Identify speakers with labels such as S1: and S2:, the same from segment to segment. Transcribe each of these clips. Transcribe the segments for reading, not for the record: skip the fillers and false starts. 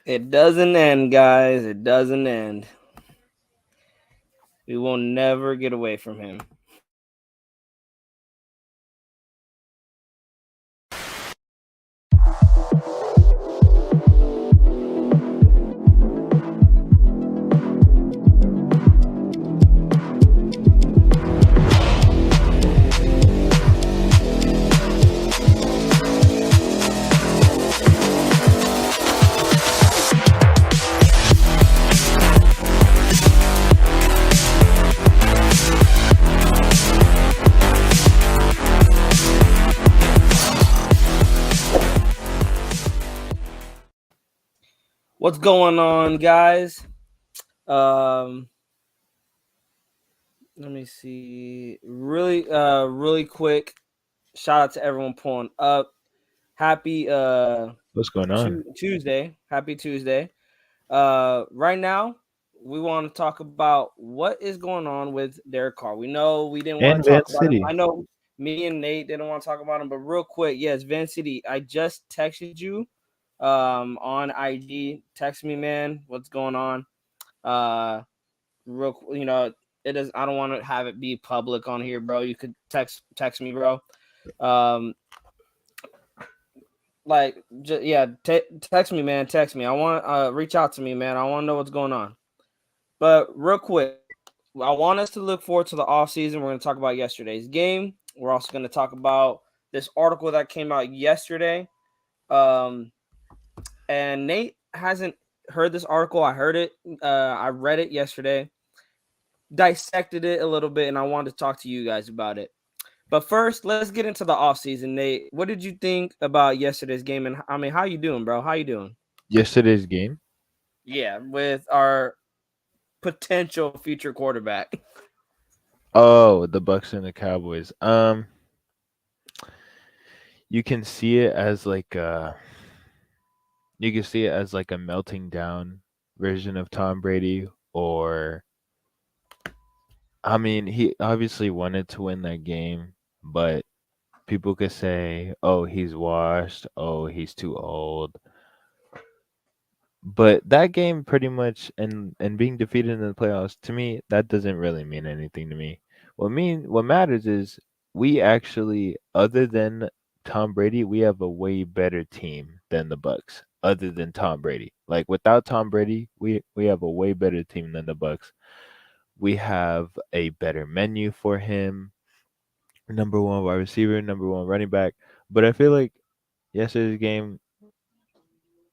S1: It doesn't end, guys. It doesn't end. We will never get away from him. What's going on, guys? Um, Let me see. Really quick. Shout out to everyone pulling up. Happy
S2: What's going on?
S1: Tuesday. Happy Tuesday. Right now we want to talk about what is going on with Derek Carr. We know we didn't want
S2: And
S1: to talk
S2: Van
S1: about him.
S2: City.
S1: I know me and Nate didn't want to talk about him, but real quick, yes, Van City. I just texted you on IG. Text me, man. What's going on? Uh it is. I don't want to have it be public on here, bro. You could text me, bro. Um, yeah, text me, man. Text me. I want reach out to me, man. I want to know what's going on. But real quick, I want us to look forward to the off season. We're going to talk about yesterday's game. We're also going to talk about this article that came out yesterday. Um, and Nate hasn't heard this article. I heard it. I read it yesterday, dissected it a little bit, and I wanted to talk to you guys about it. But first, let's get into the offseason. Nate, what did you think about yesterday's game? And I mean, how you doing, bro? How you doing?
S2: Yesterday's game.
S1: Yeah, with our potential future quarterback.
S2: Oh, the Bucks and the Cowboys. You can see it as like you can see it as like a melting down version of Tom Brady, or I mean, he obviously wanted to win that game, but people could say, "Oh, he's washed. Oh, he's too old." But that game pretty much, and being defeated in the playoffs, to me, that doesn't really mean anything to me. What matters is we actually, other than Tom Brady, we have a way better team than the Bucks. Other than Tom Brady, like without Tom Brady, we have a way better team than the Bucks. We have a better menu for him. Number one wide receiver, number one running back. But I feel like yesterday's game,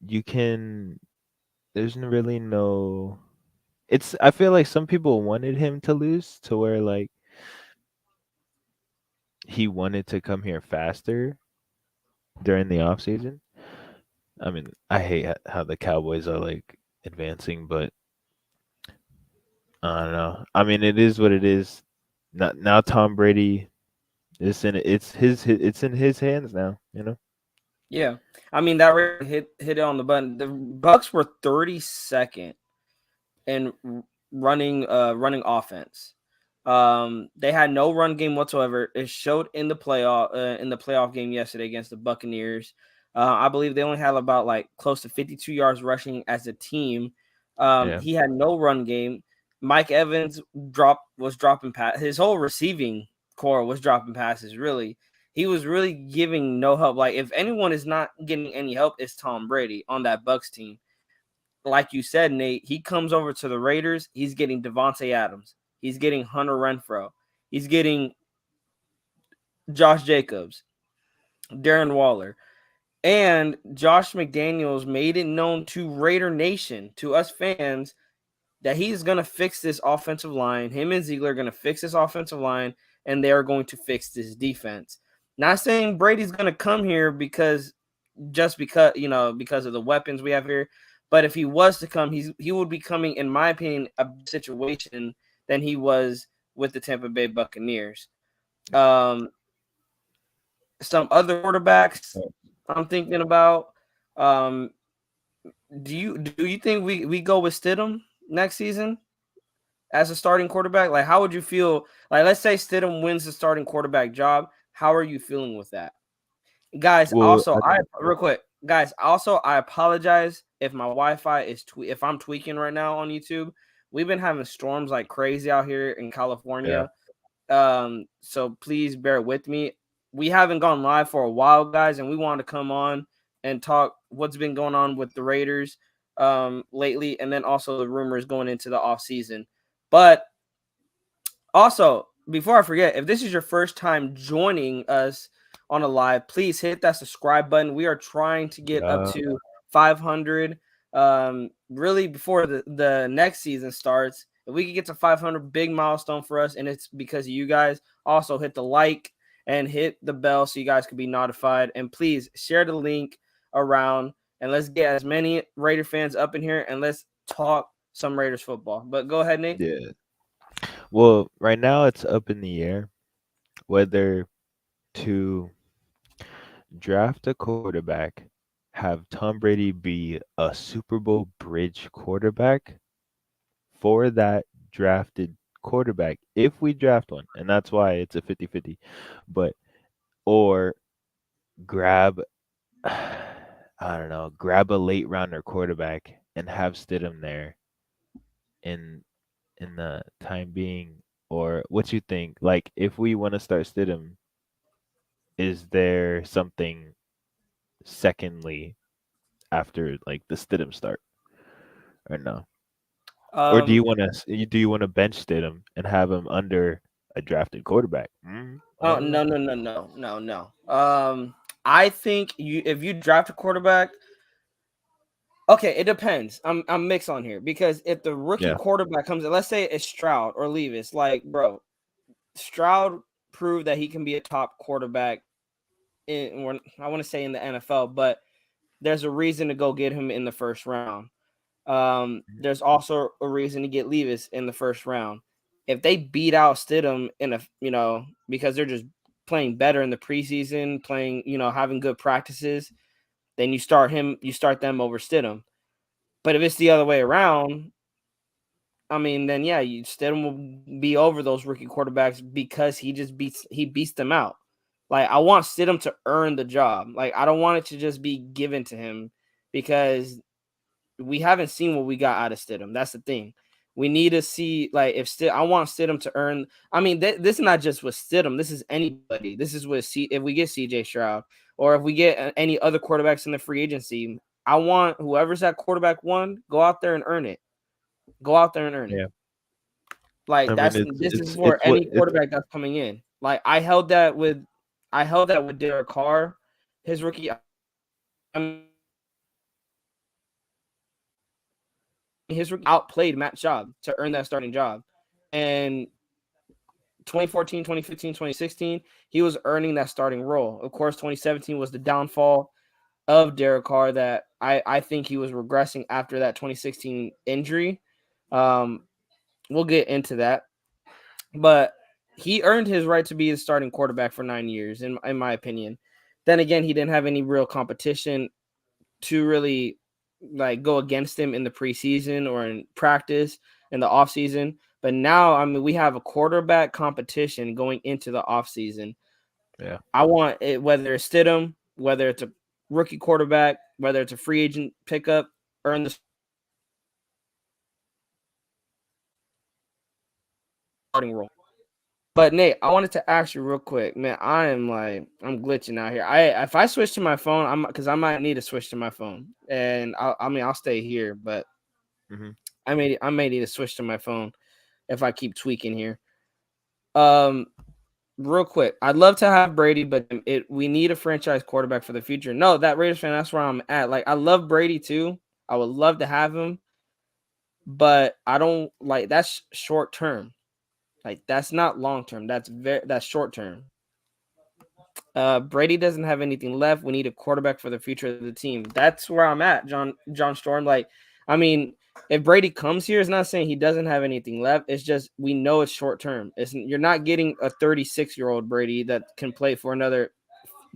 S2: you can. There's really no. It's. I feel like some people wanted him to lose to where like he wanted to come here faster during the off season. I mean, I hate how the Cowboys are like advancing, but I don't know. I mean, it is what it is. Not now. Tom Brady is in. It's in his hands now. You know.
S1: Yeah, I mean that really hit it on the button. The Bucks were 32nd in running offense. They had no run game whatsoever. It showed in the playoff game yesterday against the Buccaneers. I believe they only had about like close to 52 yards rushing as a team.
S2: Yeah.
S1: He had no run game. Mike Evans was dropping pass. His whole receiving core was dropping passes. Really, he was really giving no help. Like if anyone is not getting any help, it's Tom Brady on that Bucks team. Like you said, Nate, he comes over to the Raiders. He's getting Devontae Adams. He's getting Hunter Renfro. He's getting Josh Jacobs, Darren Waller. And Josh McDaniels made it known to Raider Nation, to us fans, that he's going to fix this offensive line. Him and Ziegler are going to fix this offensive line, and they are going to fix this defense. Not saying Brady's going to come here because of the weapons we have here. But if he was to come, he would be coming, in my opinion, a situation than he was with the Tampa Bay Buccaneers. Um, some other quarterbacks I'm thinking about. Um, do you think we go with Stidham next season as a starting quarterback? Like, how would you feel? Like, let's say Stidham wins the starting quarterback job. How are you feeling with that? Guys,
S2: Well,
S1: also, I real quick, guys, also I apologize if my Wi-Fi is if I'm tweaking right now on YouTube. We've been having storms like crazy out here in
S2: Yeah.
S1: California. So please bear with me. We haven't gone live for a while, guys, and we want to come on and talk what's been going on with the Raiders lately, and then also the rumors going into the off season. But also, before I forget, if this is your first time joining us on a live, please hit that subscribe button. We are trying to get up
S2: Yeah.
S1: to 500 really before the next season starts. If we could get to 500, big milestone for us, and it's because of you guys. Also, hit the like and hit the bell so you guys can be notified. And please share the link around, and let's get as many Raider fans up in here, and let's talk some Raiders football. But go ahead, Nate.
S2: Yeah. Well, right now it's up in the air whether to draft a quarterback, have Tom Brady be a Super Bowl bridge quarterback for that drafted quarterback, if we draft one, and that's why it's a 50-50. But or grab I don't know, grab a late rounder quarterback and have Stidham there in the time being, or what you think? Like, if we want to start Stidham, is there something secondly after like the Stidham start, or no? Or
S1: Um,
S2: do you want to bench Stidham and have him under a drafted quarterback? I
S1: Oh
S2: don't know.
S1: no no no no no no. I think you if you draft a quarterback, okay, it depends. I'm mixed on here because if the rookie
S2: Yeah,
S1: quarterback comes in, let's say it's Stroud or Levis, like bro, Stroud proved that he can be a top quarterback I want to say in the NFL, but there's a reason to go get him in the first round. There's also a reason to get Levis in the first round. If they beat out Stidham in a, because they're just playing better in the preseason, playing, having good practices, then you start them over Stidham. But if it's the other way around, I mean, then yeah, Stidham will be over those rookie quarterbacks because he beats them out. Like I want Stidham to earn the job. Like I don't want it to just be given to him because we haven't seen what we got out of Stidham. That's the thing. We need to see like if I want Stidham to earn. I mean, this is not just with Stidham. This is anybody. This is with if we get CJ Stroud or if we get any other quarterbacks in the free agency. I want whoever's at quarterback one go out there and earn it. Go out there and earn it.
S2: yeah.
S1: Like
S2: I mean,
S1: this is for
S2: what
S1: any
S2: it's
S1: quarterback that's coming in. Like I held that with Derek Carr, his rookie. I mean, his rookie outplayed Matt Schaub to earn that starting job. And 2014, 2015, 2016, he was earning that starting role. Of course, 2017 was the downfall of Derek Carr that I think he was regressing after that 2016 injury. We'll get into that. But he earned his right to be the starting quarterback for 9 years, in my opinion. Then again, he didn't have any real competition to really like go against him in the preseason or in practice in the offseason. But now, I mean, we have a quarterback competition going into the offseason.
S2: yeah.
S1: I want it, whether it's Stidham, whether it's a rookie quarterback, whether it's a free agent pickup, earn the starting role. But Nate, I wanted to ask you real quick, man. I'm glitching out here. If I switch to my phone, I'm because I might need to switch to my phone, and I'll stay here, but
S2: Hmm.
S1: I may need to switch to my phone if I keep tweaking here. Um, real quick, I'd love to have Brady, but we need a franchise quarterback for the future. No, that Raiders fan, that's where I'm at. Like I love Brady too. I would love to have him, but I don't like that's short term. Like that's not long term. That's short term. Brady doesn't have anything left. We need a quarterback for the future of the team. That's where I'm at, John Storm. Like, I mean, if Brady comes here, it's not saying he doesn't have anything left. It's just we know it's short term. You're not getting a 36-year-old Brady that can play for another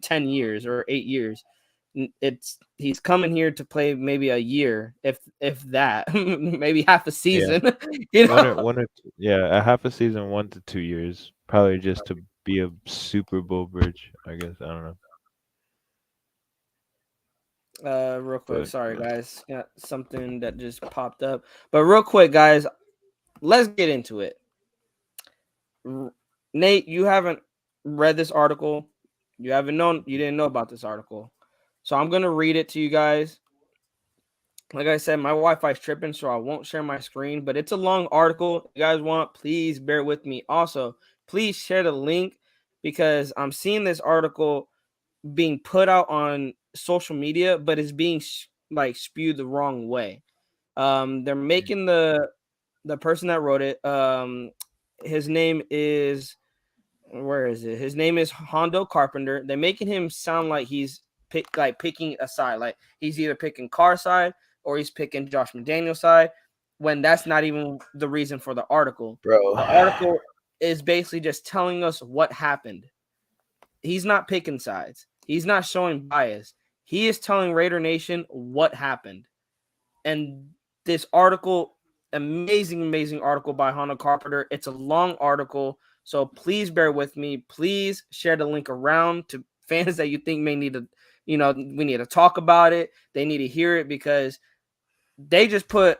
S1: 10 years or 8 years. He's coming here to play maybe a year, if that, maybe half a
S2: Yeah.
S1: season. You know,
S2: One or two, yeah, a half a season, 1 to 2 years, probably just to be a Super Bowl bridge. I guess I don't know.
S1: Real quick,
S2: But
S1: sorry guys, got something that just popped up. But real quick, guys, let's get into it. Nate, you haven't read this article. You didn't know about this article. So I'm gonna read it to you guys. Like I said, my Wi-Fi is tripping, so I won't share my screen. But it's a long article. If you guys want, please bear with me. Also, please share the link because I'm seeing this article being put out on social media, but it's being like spewed the wrong way. They're making the person that wrote it. His name is where is it? His name is Hondo Carpenter. They're making him sound like he's picking a side, like he's either picking Carr side or he's picking Josh McDaniel's side, when that's not even the reason for the article.
S2: bro,
S1: The article is basically just telling us what happened. He's not picking sides. He's not showing bias. He is telling Raider Nation what happened. And this article, amazing article by Hondo Carpenter. It's a long article, so please bear with me. Please share the link around to fans that you think may need to, we need to talk about it. They need to hear it because they put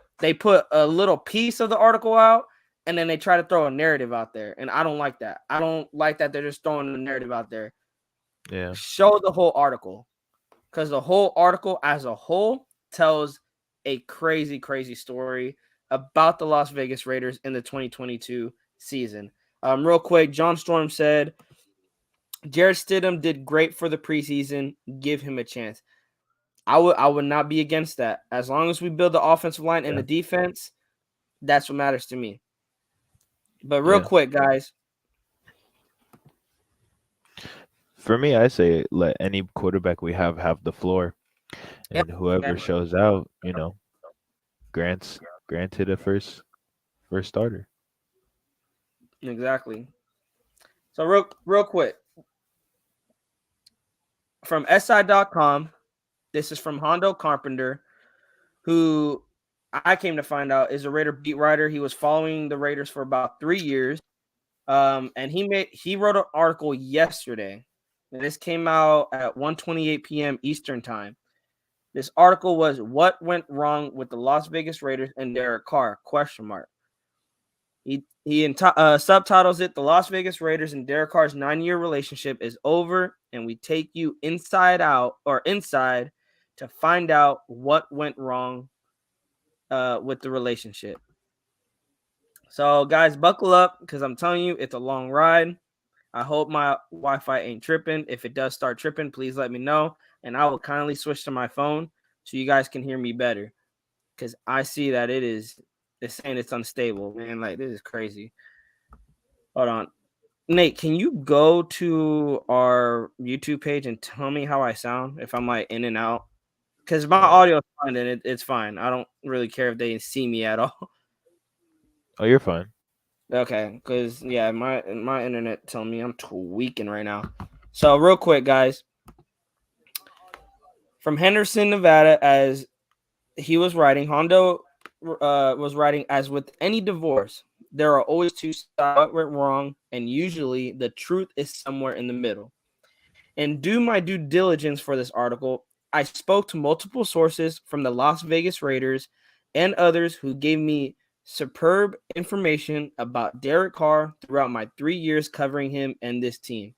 S1: a little piece of the article out and then they try to throw a narrative out there. And I don't like that. I don't like that they're just throwing the narrative out there.
S2: yeah,
S1: Show the whole article, because the whole article as a whole tells a crazy story about the Las Vegas Raiders in the 2022 season. Real quick, John Storm said, Jarrett Stidham did great for the preseason. Give him a chance. I would not be against that. As long as we build the offensive line and the defense, that's what matters to me. But real quick, guys.
S2: For me, I say let any quarterback we have the floor, and whoever shows out, granted a first starter.
S1: Exactly. So real quick, from SI.com, this is from Hondo Carpenter, who I came to find out is a Raider beat writer. He was following the Raiders for about 3 years. And he wrote an article yesterday. And this came out at 1:28 p.m. Eastern time. This article was "What Went Wrong with the Las Vegas Raiders and Derek Carr?" ? He subtitles it, "The Las Vegas Raiders and Derek Carr's 9-year relationship is over, and we take you inside to find out what went wrong with the relationship." So, guys, buckle up because I'm telling you, it's a long ride. I hope my Wi-Fi ain't tripping. If it does start tripping, please let me know, and I will kindly switch to my phone so you guys can hear me better, because I see that it's saying it's unstable, man. Like, this is crazy. Hold on. Nate, can you go to our YouTube page and tell me how I sound if I'm like in and out? Because my audio is fine and it's fine. I don't really care if they see me at all.
S2: Oh, you're fine.
S1: Okay, because my internet telling me I'm tweaking right now. So real quick, guys, from Henderson, Nevada, as he was writing, Hondo was writing, as with any divorce, there are always two sides. What went wrong, and usually the truth is somewhere in the middle. And do my due diligence for this article, I spoke to multiple sources from the Las Vegas Raiders and others who gave me superb information about Derek Carr throughout my 3 years covering him and this team.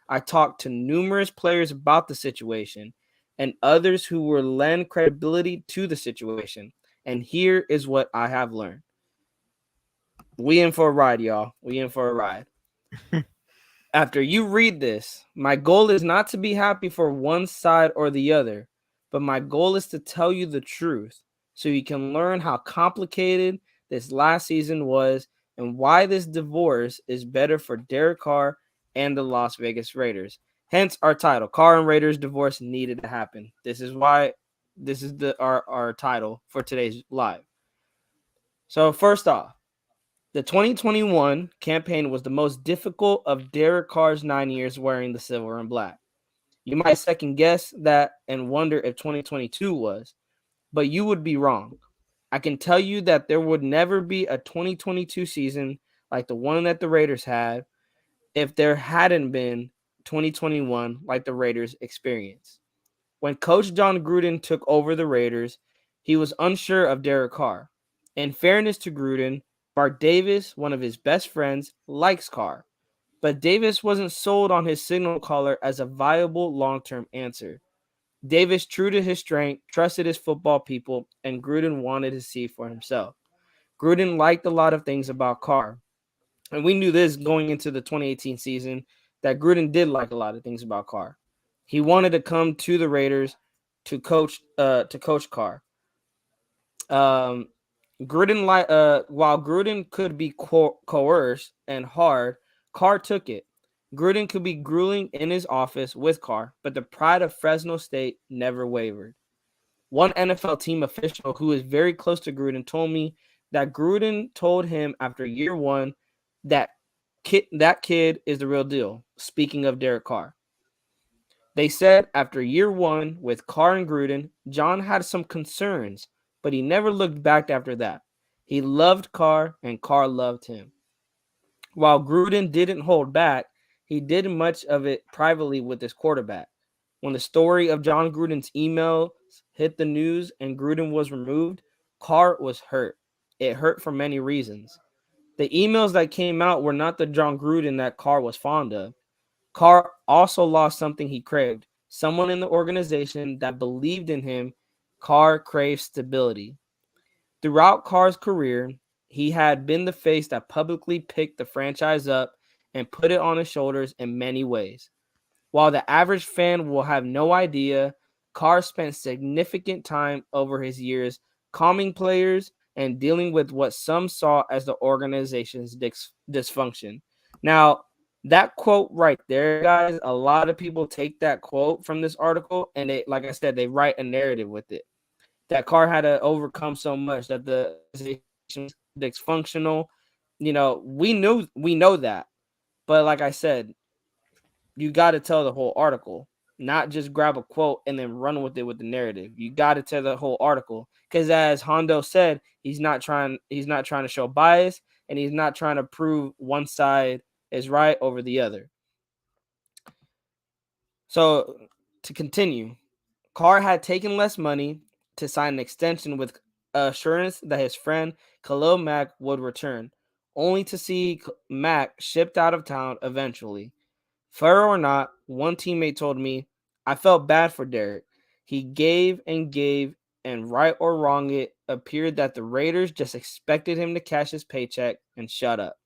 S1: I talked to numerous players about the situation and others who will lend credibility to the situation. And here is what I have learned. We in for a ride, y'all. We in for a ride. After you read this, my goal is not to be happy for one side or the other, but my goal is to tell you the truth so you can learn how complicated this last season was and why this divorce is better for Derek Carr and the Las Vegas Raiders. Hence our title, Carr and Raiders divorce needed to happen. This is why this is our title for today's live. So first off, the 2021 campaign was the most difficult of Derek Carr's 9 years wearing the silver and black. You might second guess that and wonder if 2022 was, but you would be wrong. I can tell you that there would never be a 2022 season like the one that the Raiders had if there hadn't been 2021 like the Raiders experienced. When Coach John Gruden took over the Raiders, he was unsure of Derek Carr. In fairness to Gruden, Bart Davis, one of his best friends, likes Carr, but Davis wasn't sold on his signal caller as a viable long-term answer. Davis, true to his strength, trusted his football people, and Gruden wanted to see for himself. Gruden liked a lot of things about Carr, and we knew this going into the 2018 season that Gruden did like a lot of things about Carr. He wanted to come to the Raiders to coach Carr. Um, while Gruden could be coerced and hard, Carr took it. Gruden could be grueling in his office with Carr, but the pride of Fresno State never wavered. One NFL team official who is very close to Gruden told me that Gruden told him after year one that kid is the real deal. Speaking of Derek Carr, they said after year one with Carr and Gruden, John had some concerns, but he never looked back after that. He loved Carr and Carr loved him. While Gruden didn't hold back, he did much of it privately with his quarterback. When the story of John Gruden's emails hit the news and Gruden was removed, Carr was hurt. It hurt for many reasons. The emails that came out were not the John Gruden that Carr was fond of. Carr also lost something he craved, someone in the organization that believed in him. Carr craved stability. Throughout Carr's career, he had been the face that publicly picked the franchise up and put it on his shoulders in many ways. While the average fan will have no idea, Carr spent significant time over his years calming players and dealing with what some saw as the organization's dysfunction. Now, that quote right there, guys, a lot of people take that quote from this article and they, like I said, they write a narrative with it. That Carr had to overcome so much, that the organization dysfunctional. We know that. But like I said, you got to tell the whole article, not just grab a quote and then run with it with the narrative. You got to tell the whole article because, as Hondo said, he's not trying to show bias, and he's not trying to prove one side is right over the other. So to continue, Carr had taken less money to sign an extension with assurance that his friend Khalil Mack would return, only to see Mack shipped out of town eventually. Fair or not, one teammate told me, I felt bad for Derek. He gave and gave, and right or wrong, it appeared that the Raiders just expected him to cash his paycheck and shut up.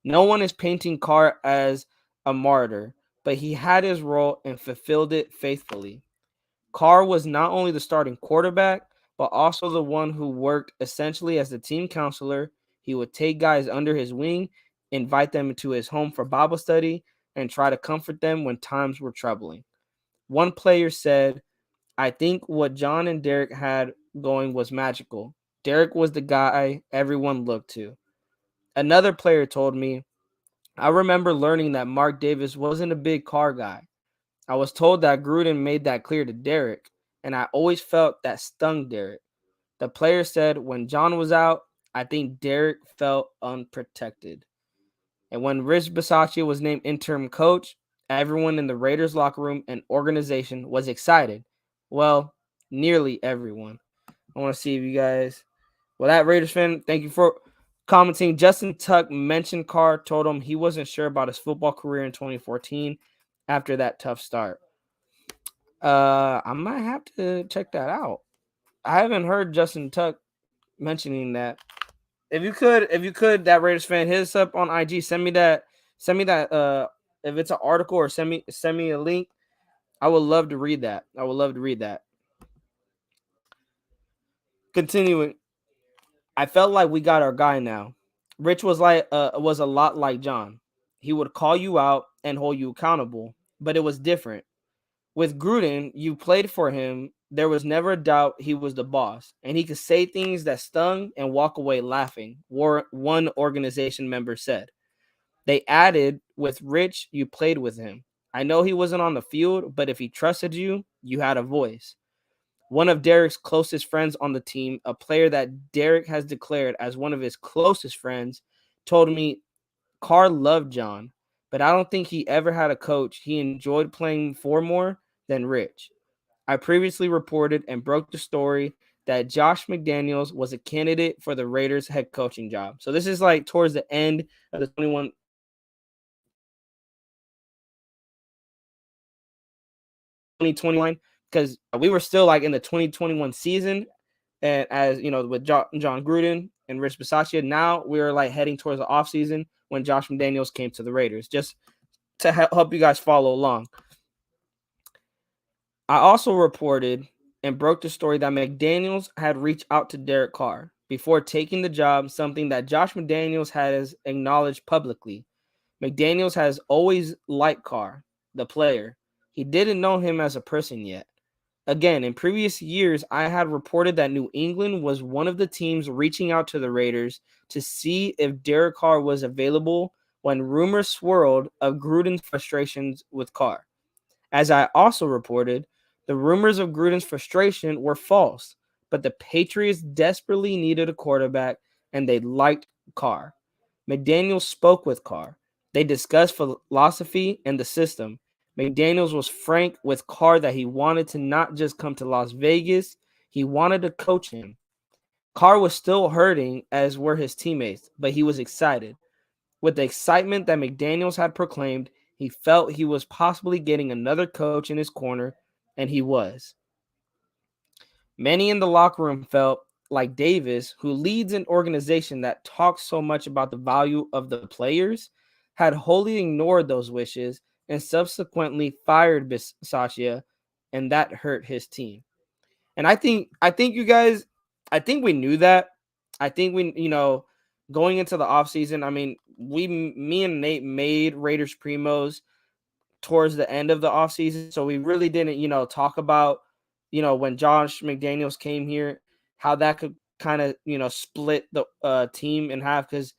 S1: No one is painting Carr as a martyr, but he had his role and fulfilled it faithfully. Carr was not only the starting quarterback, but also the one who worked essentially as the team counselor. He would take guys under his wing, invite them into his home for Bible study, and try to comfort them when times were troubling. One player said, I think what John and Derek had going was magical. Derek was the guy everyone looked to. Another player told me, I remember learning that Mark Davis wasn't a big Carr guy. I was told that Gruden made that clear to Derek, and I always felt that stung Derek. The player said when John was out, I think Derek felt unprotected. And when Rich Bisaccia was named interim coach, everyone in the Raiders locker room and organization was excited. Well, nearly everyone. I want to see if you guys. Well, that Raiders fan, thank you for commenting. Justin Tuck mentioned Carr, told him he wasn't sure about his football career in 2014 after that tough start. I might have to check that out. I haven't heard Justin Tuck mentioning that. If you could, that Raiders fan, hit us up on IG. Send me that. If it's an article, or send me a link. I would love to read that. Continuing, I felt like we got our guy now. Rich was a lot like John. He would call you out and hold you accountable, but it was different. With Gruden, you played for him. There was never a doubt he was the boss, and he could say things that stung and walk away laughing, one organization member said. They added, with Rich, you played with him. I know he wasn't on the field, but if he trusted you, you had a voice. One of Derek's closest friends on the team, a player that Derek has declared as one of his closest friends, told me Carr loved John, but I don't think he ever had a coach he enjoyed playing for more than Rich. I previously reported and broke the story that Josh McDaniels was a candidate for the Raiders head coaching job. So this is like towards the end of the 2021, because we were still like in the 2021 season, and as you know, with John Gruden and Rich Bisaccia, now we're like heading towards the offseason when Josh McDaniels came to the Raiders. Just to help you guys follow along. I also reported and broke the story that McDaniels had reached out to Derek Carr before taking the job, something that Josh McDaniels has acknowledged publicly. McDaniels has always liked Carr, the player. He didn't know him as a person yet. Again, in previous years, I had reported that New England was one of the teams reaching out to the Raiders to see if Derek Carr was available when rumors swirled of Gruden's frustrations with Carr. As I also reported, the rumors of Gruden's frustration were false, but the Patriots desperately needed a quarterback and they liked Carr. McDaniels spoke with Carr. They discussed philosophy and the system. McDaniels was frank with Carr that he wanted to not just come to Las Vegas, he wanted to coach him. Carr was still hurting, as were his teammates, but he was excited. With the excitement that McDaniels had proclaimed, he felt he was possibly getting another coach in his corner, and he was. Many in the locker room felt like Davis, who leads an organization that talks so much about the value of the players, had wholly ignored those wishes and subsequently fired Bisaccia, and that hurt his team. And I think you guys, I think we knew that. I think going into the offseason, I mean, me and Nate made Raiders Primos towards the end of the offseason. So we really didn't, talk about, when Josh McDaniels came here, how that could kind of, split the team in half, because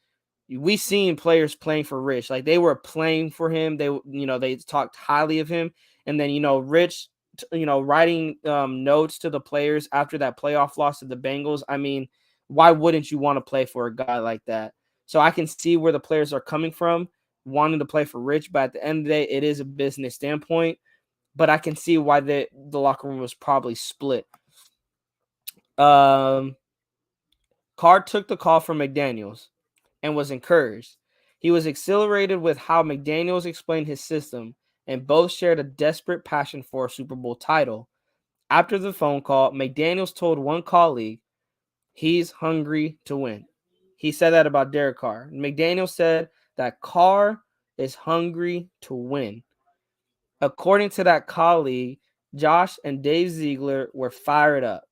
S1: we seen players playing for Rich. Like, they were playing for him. They talked highly of him. And then, Rich, writing notes to the players after that playoff loss to the Bengals. I mean, why wouldn't you want to play for a guy like that? So I can see where the players are coming from, wanting to play for Rich, but at the end of the day, it is a business standpoint. But I can see why the locker room was probably split. Um, Carr took the call from McDaniels and was encouraged. He was exhilarated with how McDaniels explained his system, and both shared a desperate passion for a Super Bowl title. After the phone call, McDaniels told one colleague he's hungry to win. He said that about Derek Carr. McDaniels said that Carr is hungry to win. According to that colleague, Josh and Dave Ziegler were fired up.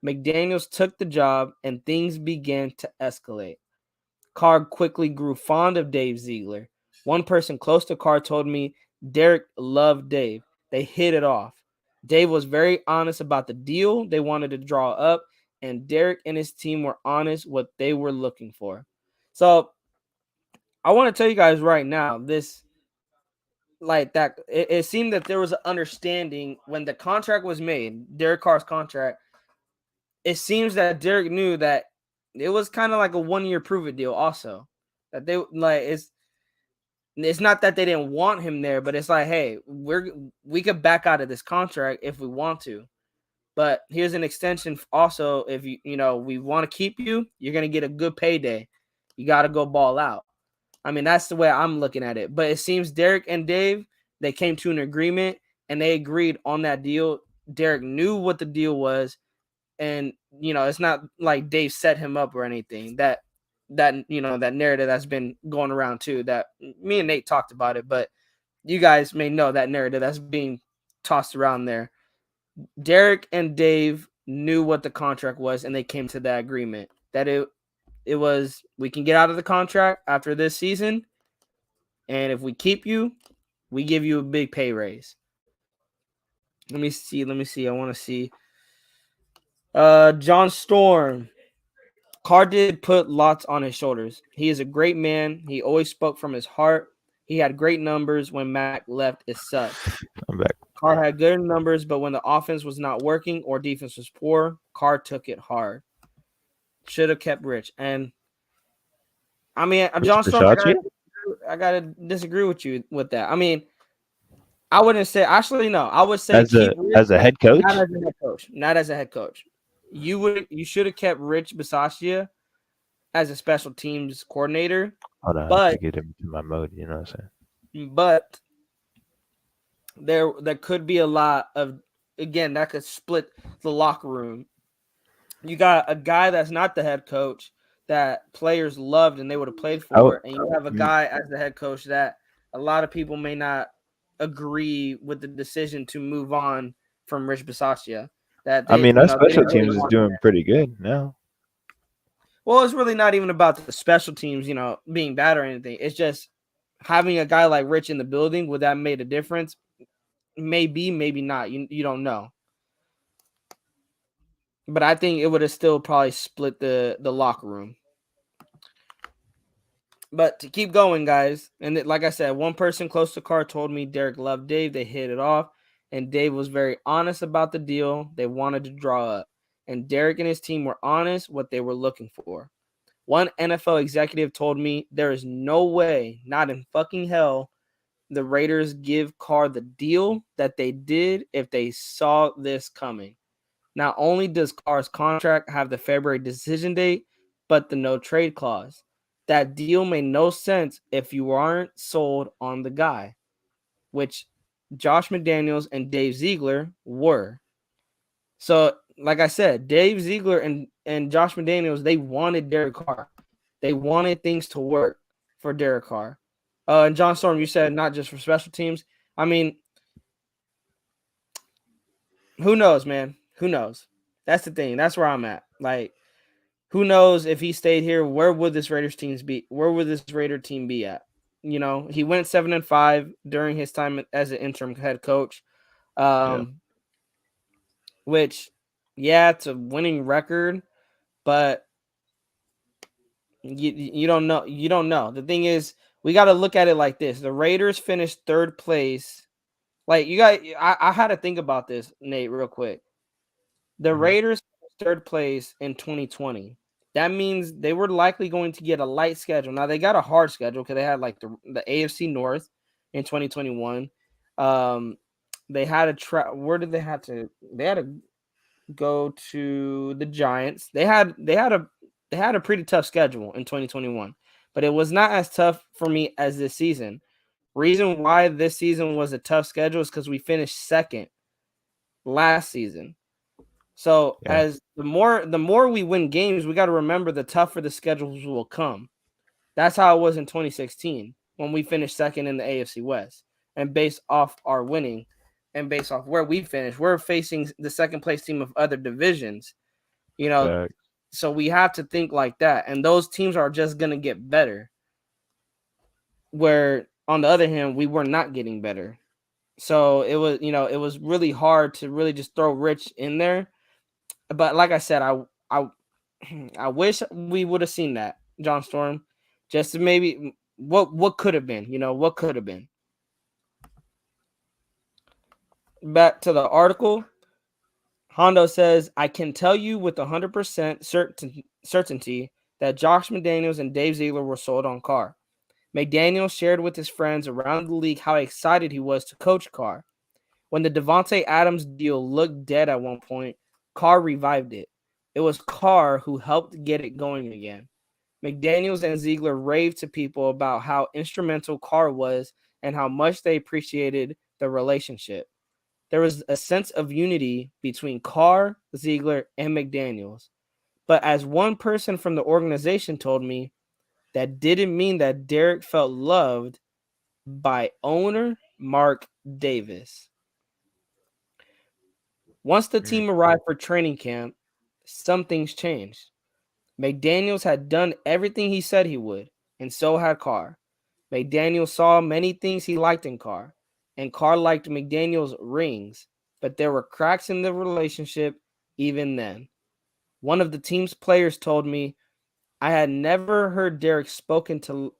S1: McDaniels took the job and things began to escalate. Carr quickly grew fond of Dave Ziegler. One person close to Carr told me Derek loved Dave. They hit it off. Dave was very honest about the deal they wanted to draw up, and Derek and his team were honest what they were looking for. So I want to tell you guys right now, this like that it seemed that there was an understanding when the contract was made, Derek Carr's contract. It seems that Derek knew that it was kind of like a 1-year prove it deal also. That they like it's not that they didn't want him there, but it's like, hey, we could back out of this contract if we want to. But here's an extension also. If we want to keep you, you're gonna get a good payday. You got to go ball out. I mean, that's the way I'm looking at it. But it seems Derek and Dave, they came to an agreement and they agreed on that deal. Derek knew what the deal was, and it's not like Dave set him up or anything. That narrative that's been going around too. That me and Nate talked about it, but you guys may know that narrative that's being tossed around there. Derek and Dave knew what the contract was, and they came to that agreement that it was, we can get out of the contract after this season, and if we keep you, we give you a big pay raise. Let me see. I want to see. John Storm. Carr did put lots on his shoulders. He is a great man. He always spoke from his heart. He had great numbers when Mac left. It sucked.
S2: I'm back.
S1: Carr had good numbers, but when the offense was not working or defense was poor, Carr took it hard. Should have kept Rich. And I mean, John Storm, I gotta disagree with you with that. I mean, I wouldn't say actually no. I would say
S2: as
S1: keep
S2: a
S1: Rich,
S2: as a head
S1: not
S2: coach?
S1: as a head coach. Not as a head coach. You should have kept Rich Bisaccia as a special teams coordinator,
S2: Hold on, I have
S1: but
S2: to get into my mode. You know what I'm saying?
S1: but there could be a lot of again that could split the locker room. You got a guy that's not the head coach that players loved and they would have played
S2: I w-
S1: for, and you have a
S2: mm,
S1: guy as the head coach that a lot of people may not agree with the decision to move on from Rich Bisaccia. That
S2: I
S1: they,
S2: mean, our
S1: they
S2: special
S1: didn't really
S2: teams is
S1: want him
S2: doing
S1: there.
S2: pretty good now.
S1: Well, it's really not even about the special teams, being bad or anything. It's just having a guy like Rich in the building. Would that made a difference? Maybe, maybe not. You don't know. But I think it would have still probably split the locker room. But to keep going, guys, and like I said, one person close to Carr told me Derek loved Dave. They hit it off, and Dave was very honest about the deal they wanted to draw up. And Derek and his team were honest what they were looking for. One NFL executive told me there is no way, not in fucking hell, the Raiders give Carr the deal that they did if they saw this coming. Not only does Carr's contract have the February decision date, but the no trade clause. That deal made no sense if you aren't sold on the guy, which Josh McDaniels and Dave Ziegler were. So, like I said, Dave Ziegler and Josh McDaniels, they wanted Derek Carr. They wanted things to work for Derek Carr. And John Storm, you said not just for special teams. I mean, who knows, man? Who knows? That's the thing. That's where I'm at. Like, who knows if he stayed here? Where would this Raiders teams be? Where would this Raider team be at? He went 7-5 during his time as an interim head coach.
S2: Yeah,
S1: Um, which, yeah, it's a winning record, but you don't know. You don't know. The thing is, we got to look at it like this: the Raiders finished third place. Like I had to think about this, Nate, real quick. The
S2: hmm
S1: Raiders finished third place in 2020. That means they were likely going to get a light schedule. Now they got a hard schedule because they had like the AFC North in 2021. They had a where did they have to? They had to go to the Giants. They had a pretty tough schedule in 2021, but it was not as tough for me as this season. Reason why this season was a tough schedule is because we finished second last season. So
S2: yeah,
S1: as the more we win games, we got to remember the tougher the schedules will come. That's how it was in 2016 when we finished second in the AFC West. And based off our winning and based off where we finished, we're facing the second place team of other divisions. You know,
S2: fact.
S1: so we have to think like that. And those teams are just gonna get better. Where on the other hand, we were not getting better. So it was really hard to really just throw Rich in there. But like I said, I I wish we would have seen that, John Storm. Just to maybe what could have been, what could have been. Back to the article. Hondo says, I can tell you with 100% certainty that Josh McDaniels and Dave Ziegler were sold on Carr. McDaniels shared with his friends around the league how excited he was to coach Carr. When the Devontae Adams deal looked dead at one point, Carr revived it. It was Carr who helped get it going again. McDaniels and Ziegler raved to people about how instrumental Carr was and how much they appreciated the relationship. There was a sense of unity between Carr, Ziegler, and McDaniels. But as one person from the organization told me, that didn't mean that Derek felt loved by owner Mark Davis. Once the
S2: Mm.
S1: team arrived for training camp, some things changed. McDaniels had done everything he said he would, and so had Carr. McDaniels saw many things he liked in Carr, and Carr liked McDaniels' rings, but there were cracks in the relationship even then. One of the team's players told me, I had never heard Derek spoken to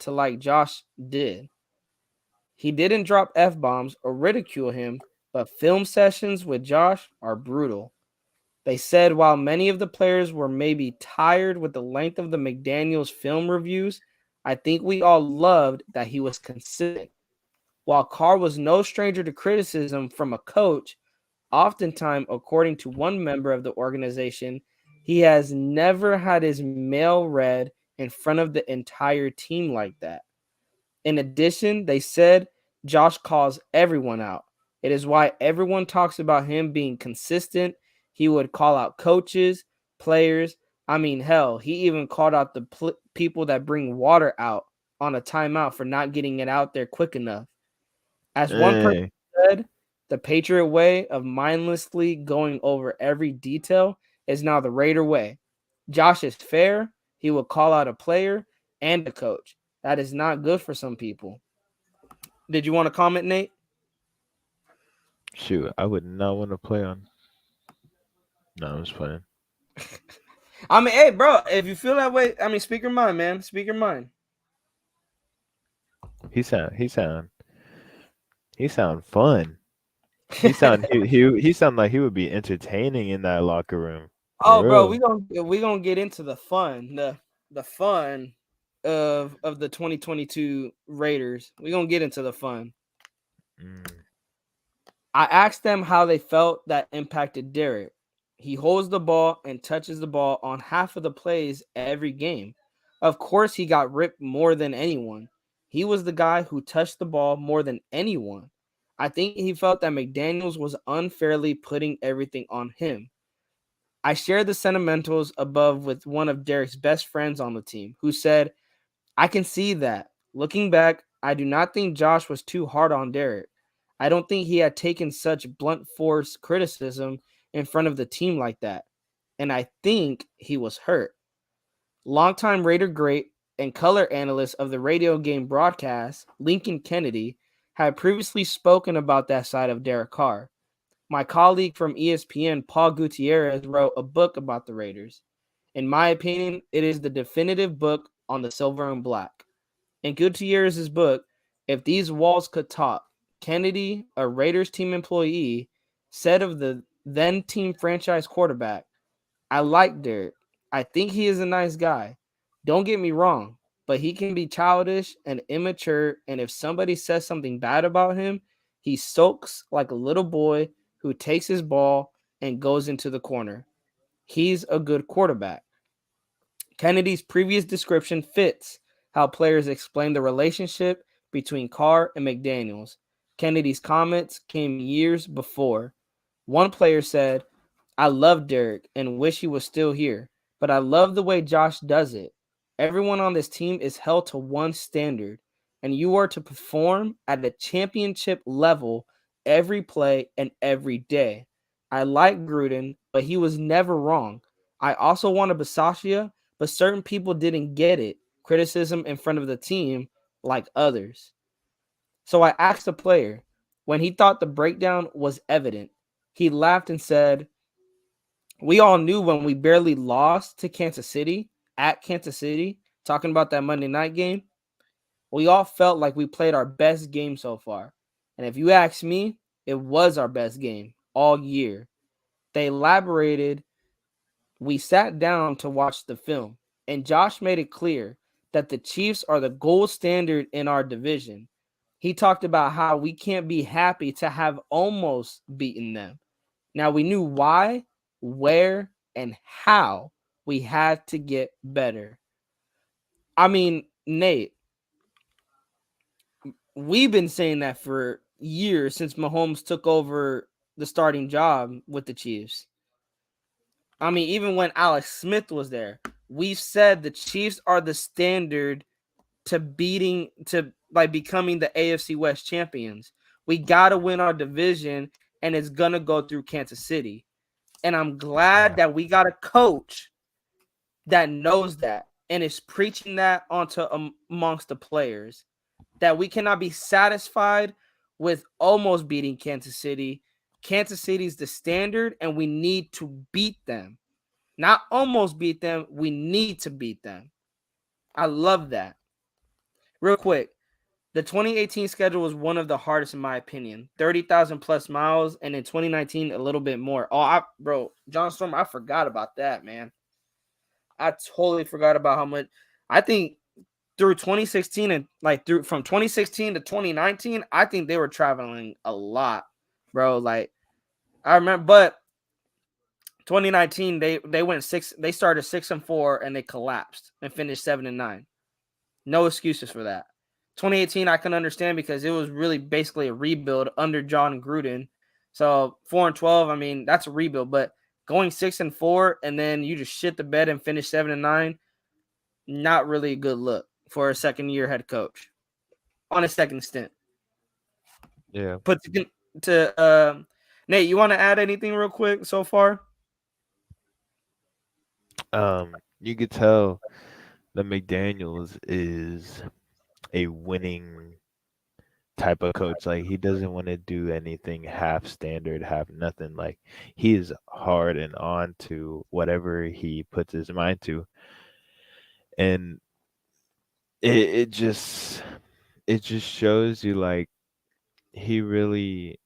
S1: like Josh did. He didn't drop F bombs or ridicule him, but film sessions with Josh are brutal. They said while many of the players were maybe tired with the length of the McDaniels film reviews, I think we all loved that he was consistent. While Carr was no stranger to criticism from a coach, oftentimes, according to one member of the organization, he has never had his mail read in front of the entire team like that. In addition, they said Josh calls everyone out. It is why everyone talks about him being consistent. He would call out coaches, players. I mean, hell, he even called out the people that bring water out on a timeout for not getting it out there quick enough. As one person
S2: Hey,
S1: said, the Patriot way of mindlessly going over every detail is now the Raider way. Josh is fair. He will call out a player and a coach. That is not good for some people. Did you want to comment, Nate?
S2: shoot, I would not want to play on. No, I'm just playing.
S1: I mean, hey, bro, if you feel that way, I mean, speak your mind, man. Speak your mind.
S2: He sound fun. He sound like he would be entertaining in that locker room.
S1: Oh,
S2: For
S1: bro,
S2: real.
S1: we gonna get into the fun, the fun of the 2022 Raiders. We gonna get into the fun.
S2: Mm.
S1: I asked them how they felt that impacted Derek. He holds the ball and touches the ball on half of the plays every game. Of course, he got ripped more than anyone. He was the guy who touched the ball more than anyone. I think he felt that McDaniels was unfairly putting everything on him. I shared the sentimentals above with one of Derek's best friends on the team, who said, I can see that. Looking back, I do not think Josh was too hard on Derek. I don't think he had taken such blunt force criticism in front of the team like that. And I think he was hurt. Longtime Raider great and color analyst of the radio game broadcast, Lincoln Kennedy, had previously spoken about that side of Derek Carr. My colleague from ESPN, Paul Gutierrez, wrote a book about the Raiders. In my opinion, it is the definitive book on the silver and black. In Gutierrez's book, If These Walls Could Talk, Kennedy, a Raiders team employee, said of the then team franchise quarterback, I like Derek. I think he is a nice guy. Don't get me wrong, but he can be childish and immature, and if somebody says something bad about him, he sulks like a little boy who takes his ball and goes into the corner. He's a good quarterback. Kennedy's previous description fits how players explain the relationship between Carr and McDaniels. Kennedy's comments came years before. One player said, I love Derek and wish he was still here, but I love the way Josh does it. Everyone on this team is held to one standard, and you are to perform at a championship level every play and every day. I like Gruden, but he was never wrong. I also wanted Basashia, but certain people didn't get it. Criticism in front of the team, like others. So I asked the player when he thought the breakdown was evident. He laughed and said, we all knew when we barely lost to Kansas City at Kansas City, talking about that Monday night game, we all felt like we played our best game so far. And if you ask me, it was our best game all year. They elaborated. We sat down to watch the film, and Josh made it clear that the Chiefs are the gold standard in our division. He talked about how we can't be happy to have almost beaten them. Now we knew why, where, and how we had to get better. I mean, Nate, we've been saying that for years since Mahomes took over the starting job with the Chiefs. I mean, even when Alex Smith was there, we've said the Chiefs are the standard to like becoming the AFC West champions. We got to win our division, and it's going to go through Kansas City. And I'm glad that we got a coach that knows that and is preaching that onto amongst the players, that we cannot be satisfied with almost beating Kansas City. Kansas City's the standard, and we need to beat them. Not almost beat them, we need to beat them. I love that. Real quick, the 2018 schedule was one of the hardest in my opinion. 30,000 plus miles, and in 2019 a little bit more. Bro, John Storm, I forgot about that, man. I totally forgot about how much. I think through 2016 and like through from 2016 to 2019, I think they were traveling a lot, bro. Like I remember, but 2019 they went six. They started 6-4 and they collapsed and finished 7-9. No excuses for that. 2018 I can understand because it was really basically a rebuild under John Gruden. So 4-12, I mean that's a rebuild, but going 6-4 and then you just shit the bed and finish 7-9, not really a good look for a second year head coach on a second stint.
S2: Yeah.
S1: But to Nate, you want to add anything real quick so far?
S2: You could tell that McDaniels is a winning type of coach. Like he doesn't want to do anything half standard, half nothing. Like he is hard and on to whatever he puts his mind to. And it just shows you like he really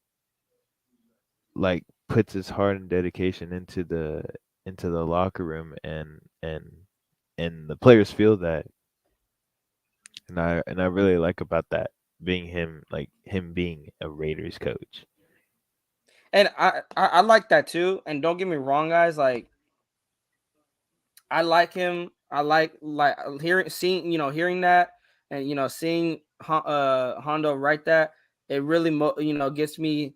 S2: like puts his heart and dedication into the locker room and the players feel that and I really like about that being him like him being a Raiders coach.
S1: And I like that too. And don't get me wrong, guys. Like I like him. I like hearing that, and seeing Hondo write that. It really gets me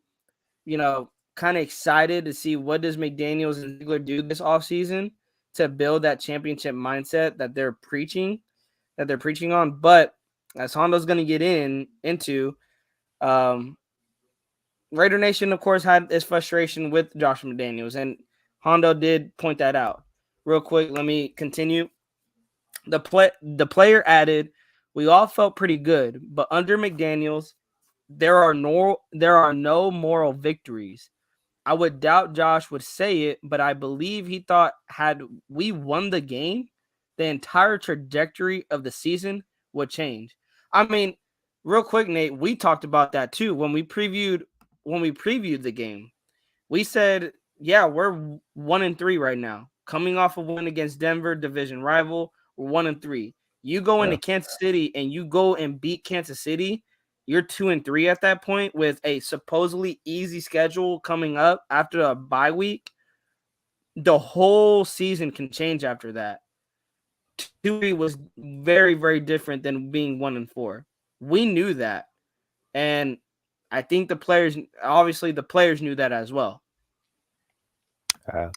S1: kind of excited to see what does McDaniels and Ziegler do this offseason to build that championship mindset that they're preaching on. But as Hondo's going to get into, um, Raider Nation, of course, had this frustration with Josh McDaniels, and Hondo did point that out. Real quick, let me continue. The player added, "We all felt pretty good, but under McDaniels, there are no moral victories. I would doubt Josh would say it, but I believe he thought had we won the game, the entire trajectory of the season would change." I mean, real quick, Nate, we talked about that too when we previewed the game. We said, yeah, we're 1-3 right now, coming off a win against Denver, division rival. We're 1-3. You go into
S2: Yeah.
S1: Kansas City and you go and beat Kansas City. You're 2-3 at that point with a supposedly easy schedule coming up after a bye week. The whole season can change after that. 2-3 was very, very different than being 1-4. We knew that, and I think the players knew that as well.
S2: Uh,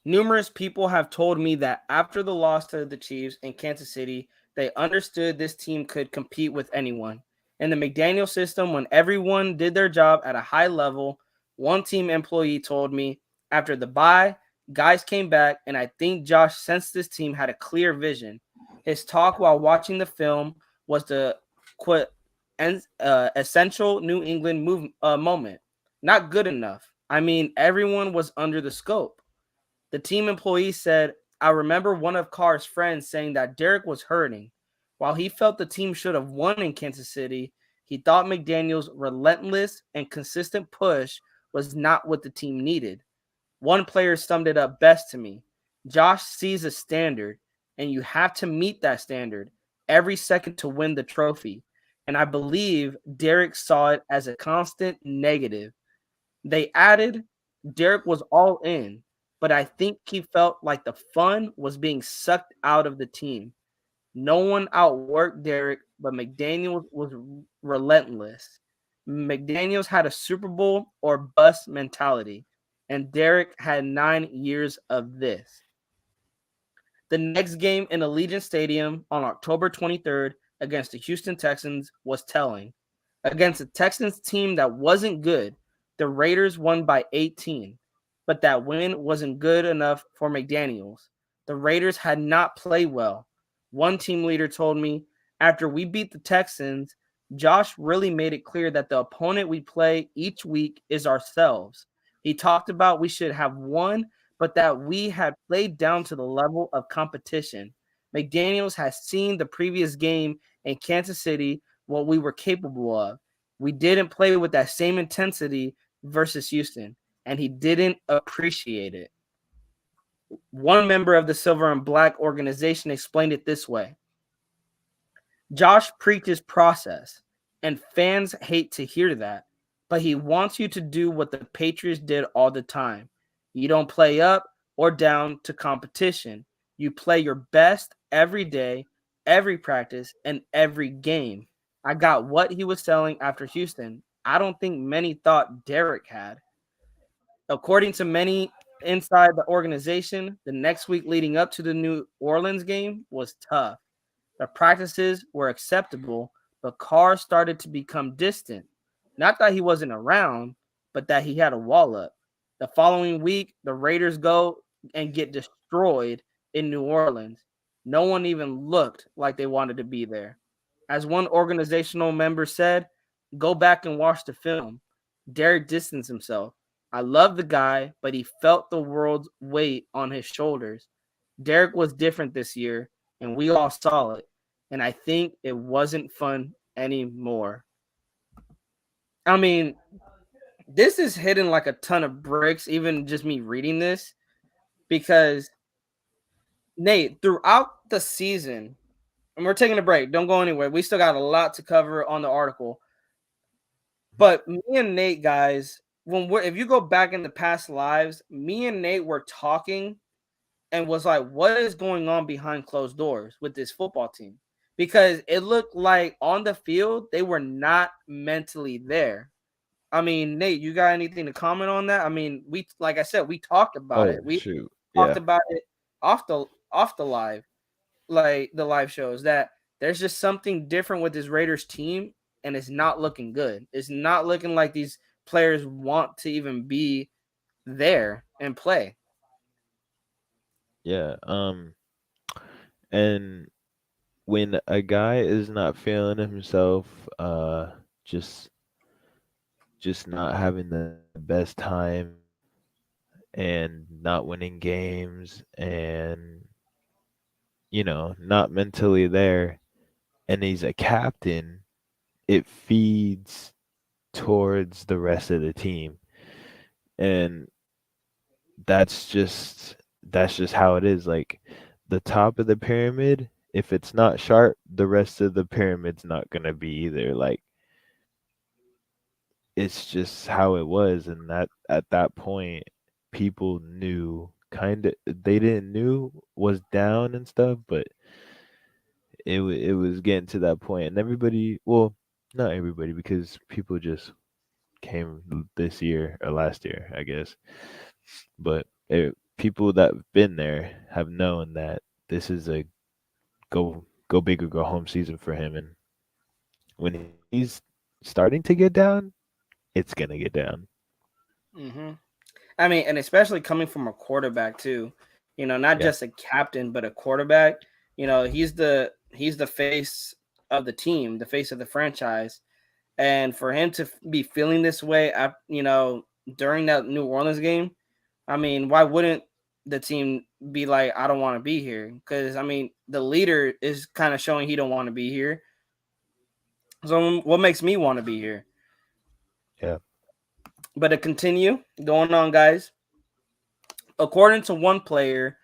S1: Numerous people have told me that after the loss to the Chiefs in Kansas City, they understood this team could compete with anyone. In the McDaniel system, when everyone did their job at a high level, one team employee told me after the bye, guys came back, and I think Josh sensed this team had a clear vision. His talk while watching the film was the quote, essential New England moment. Not good enough. I mean, everyone was under the scope. The team employee said, "I remember one of Carr's friends saying that Derek was hurting. While he felt the team should have won in Kansas City, he thought McDaniel's relentless and consistent push was not what the team needed. One player summed it up best to me. Josh sees a standard, and you have to meet that standard every second to win the trophy. And I believe Derek saw it as a constant negative." They added, "Derek was all in, but I think he felt like the fun was being sucked out of the team. No one outworked Derek, but McDaniels was relentless. McDaniels had a Super Bowl or bust mentality, and Derek had 9 years of this." The next game in Allegiant Stadium on October 23rd against the Houston Texans was telling. Against a Texans team that wasn't good, the Raiders won by 18, but that win wasn't good enough for McDaniels. The Raiders had not played well. One team leader told me, "After we beat the Texans, Josh really made it clear that the opponent we play each week is ourselves. He talked about we should have won, but that we had played down to the level of competition. McDaniels has seen the previous game in Kansas City what we were capable of. We didn't play with that same intensity versus Houston, and he didn't appreciate it." One member of the Silver and Black organization explained it this way: Josh preaches process, and fans hate to hear that, but he wants you to do what the Patriots did all the time. You don't play up or down to competition. You play your best every day, every practice, and every game. I got what he was selling after Houston. I don't think many thought Derek had. According to many inside the organization, the next week leading up to the New Orleans game was tough. The practices were acceptable, but Carr started to become distant. Not that he wasn't around, but that he had a wall up. The following week, the Raiders go and get destroyed in New Orleans. No one even looked like they wanted to be there. As one organizational member said, go back and watch the film. Derek distanced himself. I love the guy, but he felt the world's weight on his shoulders. Derek was different this year, and we all saw it. And I think it wasn't fun anymore. I mean, this is hitting like a ton of bricks, even just me reading this, because Nate, throughout the season, and we're taking a break, don't go anywhere. We still got a lot to cover on the article. But me and Nate, guys, if you go back in the past lives, me and Nate were talking and was like, what is going on behind closed doors with this football team? Because it looked like on the field, they were not mentally there. I mean, Nate, you got anything to comment on that? I mean, like I said, we talked about
S2: Oh
S1: it. We
S2: shoot.
S1: talked
S2: Yeah.
S1: about it off the live, like the live shows, that there's just something different with this Raiders team, and it's not looking good. It's not looking like these players want to even be there and play.
S2: Yeah. And when a guy is not feeling himself, just not having the best time and not winning games and not mentally there, and he's a captain, it feeds towards the rest of the team. And that's just how it is. Like the top of the pyramid, if it's not sharp, the rest of the pyramid's not gonna be either. Like it's just how it was, and that at that point, people knew kind of they didn't knew was down and stuff, but it was getting to that point, and everybody, well, not everybody, because people just came this year or last year, I guess, but people that've been there have known that this is a go big or go home season for him, and when he's starting to get down, it's gonna get down.
S1: Mm-hmm. I mean, and especially coming from a quarterback too, not
S2: Yeah,
S1: just a captain, but a quarterback. He's the face of the team, the face of the franchise, and for him to be feeling this way, during that New Orleans game, I mean, why wouldn't the team be like, I don't want to be here? Because I mean, the leader is kind of showing he don't want to be here. So what makes me want to be here?
S2: yeah,
S1: But to continue going on, guys. According to one player,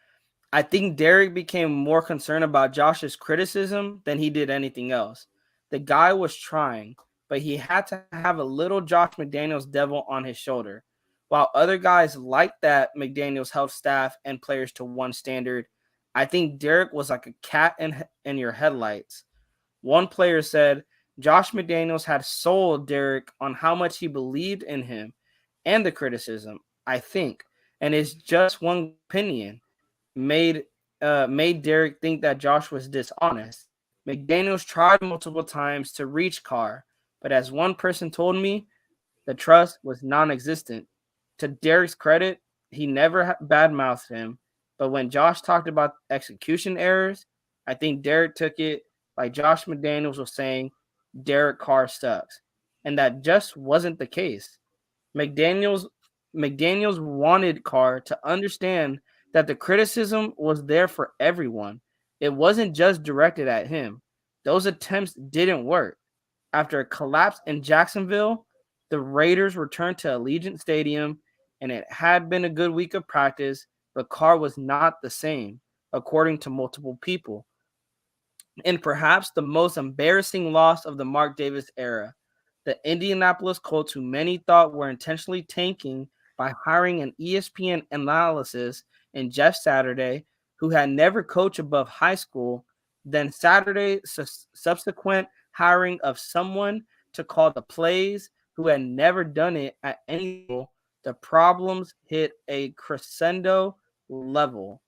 S1: I think Derek became more concerned about Josh's criticism than he did anything else. The guy was trying, but he had to have a little Josh McDaniels devil on his shoulder. While other guys like that McDaniels held staff and players to one standard, I think Derek was like a cat in your headlights. One player said Josh McDaniels had sold Derek on how much he believed in him and the criticism, I think, and it's just one opinion made made Derek think that Josh was dishonest. McDaniels tried multiple times to reach Carr, but as one person told me, the trust was non-existent. To Derek's credit, he never badmouthed him, but when Josh talked about execution errors, I think Derek took it like Josh McDaniels was saying Derek Carr sucks, and that just wasn't the case. McDaniels McDaniels wanted Carr to understand that the criticism was there for everyone. It wasn't just directed at him. Those attempts didn't work. After a collapse in Jacksonville, the Raiders returned to Allegiant Stadium, and it had been a good week of practice. but Carr was not the same, according to multiple people. And perhaps the most embarrassing loss of the Mark Davis era, the Indianapolis Colts, who many thought were intentionally tanking by hiring an ESPN analysis in Jeff Saturday, who had never coached above high school, then Saturday's subsequent hiring of someone to call the plays who had never done it at any level, the problems hit a crescendo level.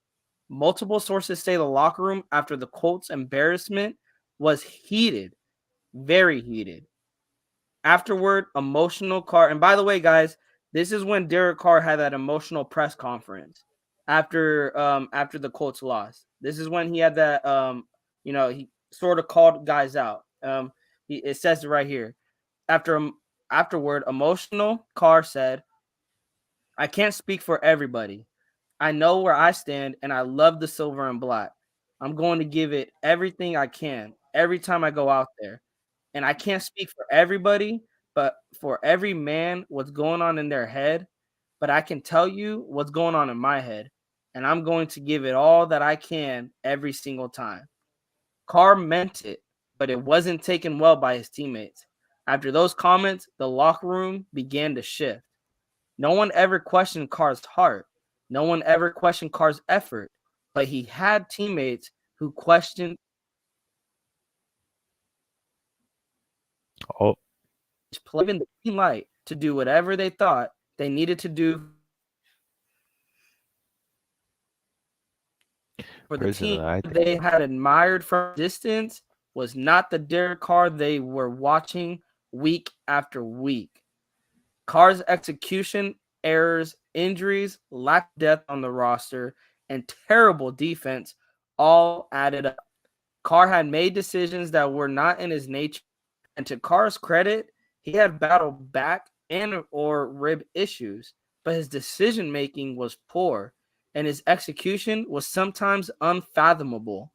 S1: Multiple sources say the locker room after the Colts' embarrassment was heated, very heated. Afterward, emotional Carr. And by the way, guys, this is when Derek Carr had that emotional press conference after the Colts lost. This is when he had that he sort of called guys out. It says it right here. Afterward, emotional Carr said, "I can't speak for everybody. I know where I stand, and I love the silver and black. I'm going to give it everything I can every time I go out there. And I can't speak for everybody, but for every man, what's going on in their head. But I can tell you what's going on in my head. And I'm going to give it all that I can every single time." Carr meant it, but it wasn't taken well by his teammates. After those comments, the locker room began to shift. No one ever questioned Carr's heart. No one ever questioned Carr's effort, but he had teammates who questioned
S2: Oh,
S1: given the green light to do whatever they thought they needed to do for the
S2: personally,
S1: team
S2: I
S1: they
S2: think
S1: had admired from distance was not the Derek Carr they were watching week after week. Carr's execution, errors, injuries, lack of depth on the roster, and terrible defense all added up. Carr had made decisions that were not in his nature, and to Carr's credit, he had battled back and or rib issues, but his decision making was poor, and his execution was sometimes unfathomable.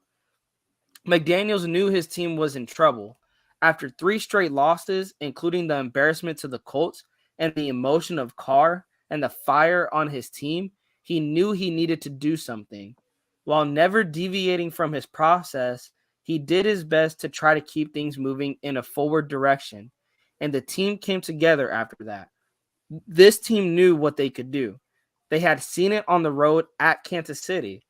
S1: McDaniels knew his team was in trouble. After three straight losses, including the embarrassment to the Colts and the emotion of Carr and the fire on his team, he knew he needed to do something. While never deviating from his process, he did his best to try to keep things moving in a forward direction. And the team came together after that. This team knew what they could do. They had seen it on the road at Kansas City.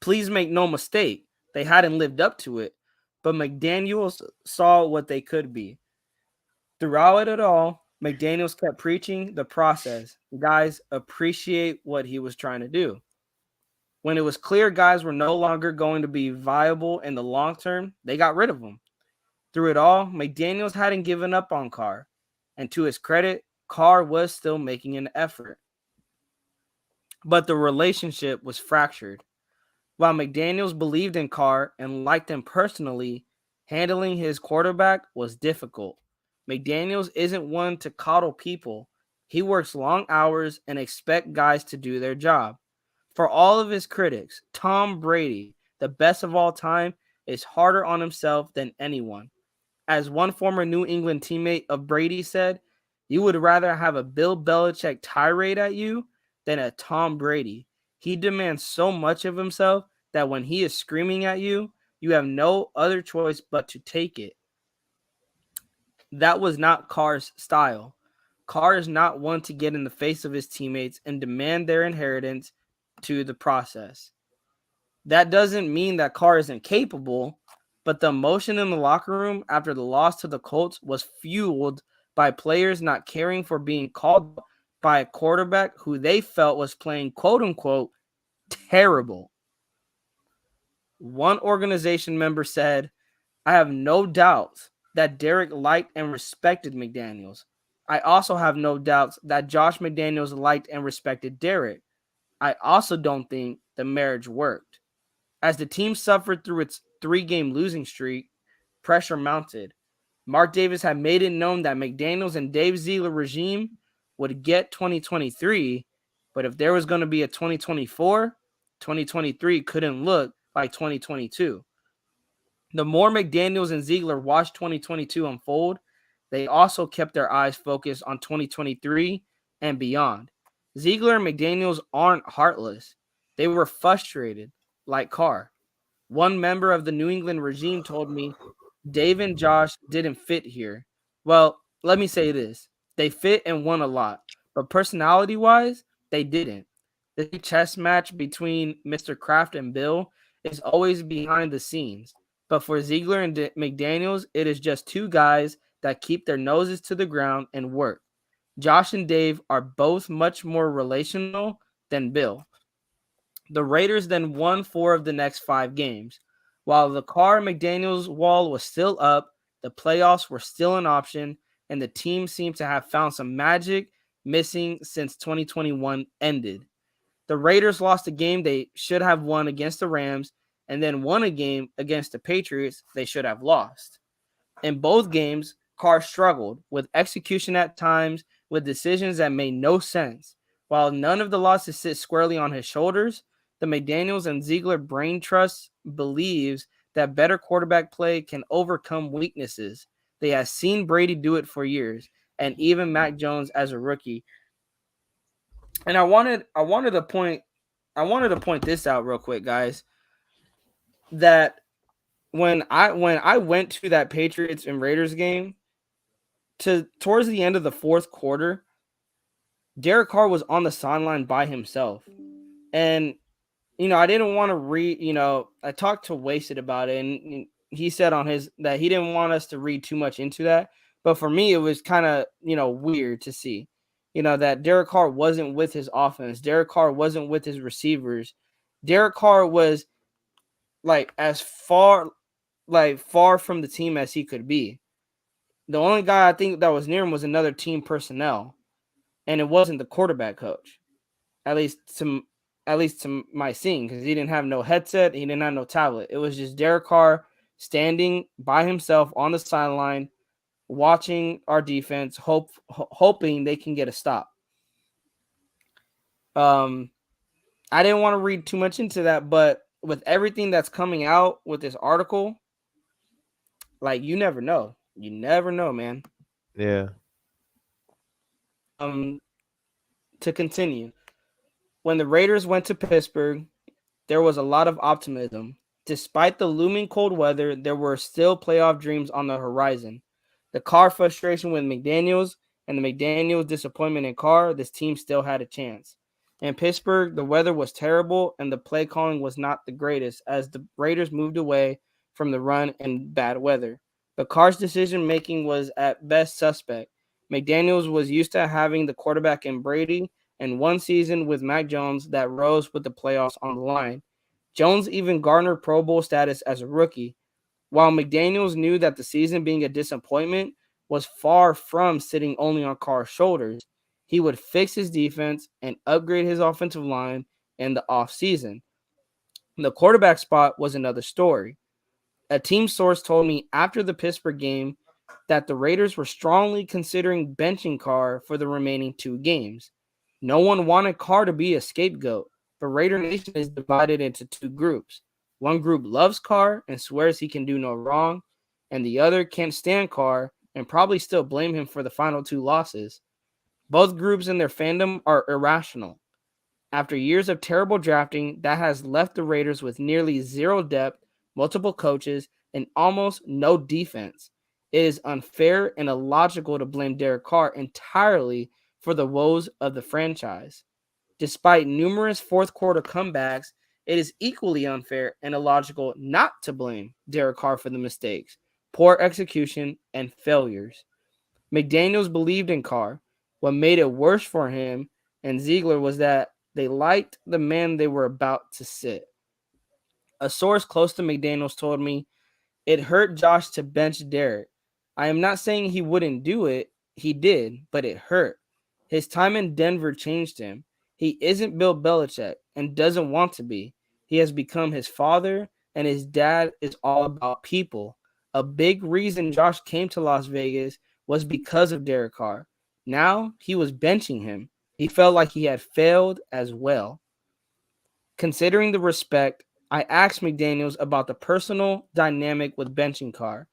S1: Please make no mistake, they hadn't lived up to it, but McDaniels saw what they could be. Throughout it all, McDaniels kept preaching the process. Guys appreciate what he was trying to do. When it was clear guys were no longer going to be viable in the long term, they got rid of them. Through it all, McDaniels hadn't given up on Carr. And to his credit, Carr was still making an effort. But the relationship was fractured. While McDaniels believed in Carr and liked him personally, handling his quarterback was difficult. McDaniels isn't one to coddle people. He works long hours and expects guys to do their job. For all of his critics, Tom Brady, the best of all time, is harder on himself than anyone. As one former New England teammate of Brady said, "You would rather have a Bill Belichick tirade at you than a Tom Brady. He demands so much of himself that when he is screaming at you, you have no other choice but to take it." That was not Carr's style. Carr is not one to get in the face of his teammates and demand their inheritance to the process. That doesn't mean that Carr isn't capable, but the emotion in the locker room after the loss to the Colts was fueled by players not caring for being called by a quarterback who they felt was playing quote unquote terrible. One organization member said, "I have no doubts that Derek liked and respected McDaniels. I also have no doubts that Josh McDaniels liked and respected Derek. I also don't think the marriage worked." As the team suffered through its three-game losing streak, pressure mounted. Mark Davis had made it known that McDaniels and Dave Ziegler regime would get 2023, but if there was going to be a 2024, 2023 couldn't look like 2022. The more McDaniels and Ziegler watched 2022 unfold, they also kept their eyes focused on 2023 and beyond. Ziegler and McDaniels aren't heartless. They were frustrated, like Carr. One member of the New England regime told me Dave and Josh didn't fit here. Well, let me say this. They fit and won a lot, but personality-wise, they didn't. The chess match between Mr. Kraft and Bill is always behind the scenes. But for Ziegler and McDaniels, it is just two guys that keep their noses to the ground and work. Josh and Dave are both much more relational than Bill. The Raiders then won 4 of the next 5 games. While the Carr McDaniels wall was still up, the playoffs were still an option, and the team seemed to have found some magic missing since 2021 ended. The Raiders lost a game they should have won against the Rams, and then won a game against the Patriots they should have lost. In both games, Carr struggled with execution at times, with decisions that made no sense. While none of the losses sit squarely on his shoulders, the McDaniels and Ziegler brain trust believes that better quarterback play can overcome weaknesses. They have seen Brady do it for years, and even Mac Jones as a rookie. And I wanted to point this out real quick, guys, that when I went to that Patriots and Raiders game, towards the end of the fourth quarter, Derek Carr was on the sideline by himself. And I didn't want to read, I talked to Wasted about it, and he said on his that he didn't want us to read too much into that. But for me, it was kind of, weird to see, that Derek Carr wasn't with his offense. Derek Carr wasn't with his receivers. Derek Carr was like as far from the team as he could be. The only guy I think that was near him was another team personnel, and it wasn't the quarterback coach. At least to my seeing, because he didn't have no headset, he didn't have no tablet. It was just Derek Carr standing by himself on the sideline, watching our defense, hoping they can get a stop. I didn't want to read too much into that, but with everything that's coming out with this article, like, you never know. You never know, man.
S2: Yeah.
S1: To continue, when the Raiders went to Pittsburgh, there was a lot of optimism. Despite the looming cold weather, there were still playoff dreams on the horizon. The Carr frustration with McDaniels and the McDaniels disappointment in Carr, this team still had a chance. In Pittsburgh, the weather was terrible and the play calling was not the greatest as the Raiders moved away from the run in bad weather. But Carr's decision making was at best suspect. McDaniels was used to having the quarterback in Brady, and one season with Mac Jones that rose with the playoffs on the line. Jones even garnered Pro Bowl status as a rookie. While McDaniels knew that the season being a disappointment was far from sitting only on Carr's shoulders, he would fix his defense and upgrade his offensive line in the offseason. The quarterback spot was another story. A team source told me after the Pittsburgh game that the Raiders were strongly considering benching Carr for the remaining 2 games. No one wanted Carr to be a scapegoat, but Raider Nation is divided into 2 groups. One group loves Carr and swears he can do no wrong, and the other can't stand Carr and probably still blame him for the final 2 losses. Both groups in their fandom are irrational. After years of terrible drafting, that has left the Raiders with nearly zero depth, multiple coaches, and almost no defense. It is unfair and illogical to blame Derek Carr entirely for the woes of the franchise. Despite numerous fourth quarter comebacks, it is equally unfair and illogical not to blame Derek Carr for the mistakes, poor execution, and failures. McDaniels believed in Carr. What made it worse for him and Ziegler was that they liked the man they were about to sit. A source close to McDaniels told me it hurt Josh to bench Derek. I am not saying he wouldn't do it. He did, but it hurt. His time in Denver changed him. He isn't Bill Belichick and doesn't want to be. He has become his father, and his dad is all about people. A big reason Josh came to Las Vegas was because of Derek Carr. Now he was benching him. He felt like he had failed as well. Considering the respect, I asked McDaniels about the personal dynamic with benching Carr.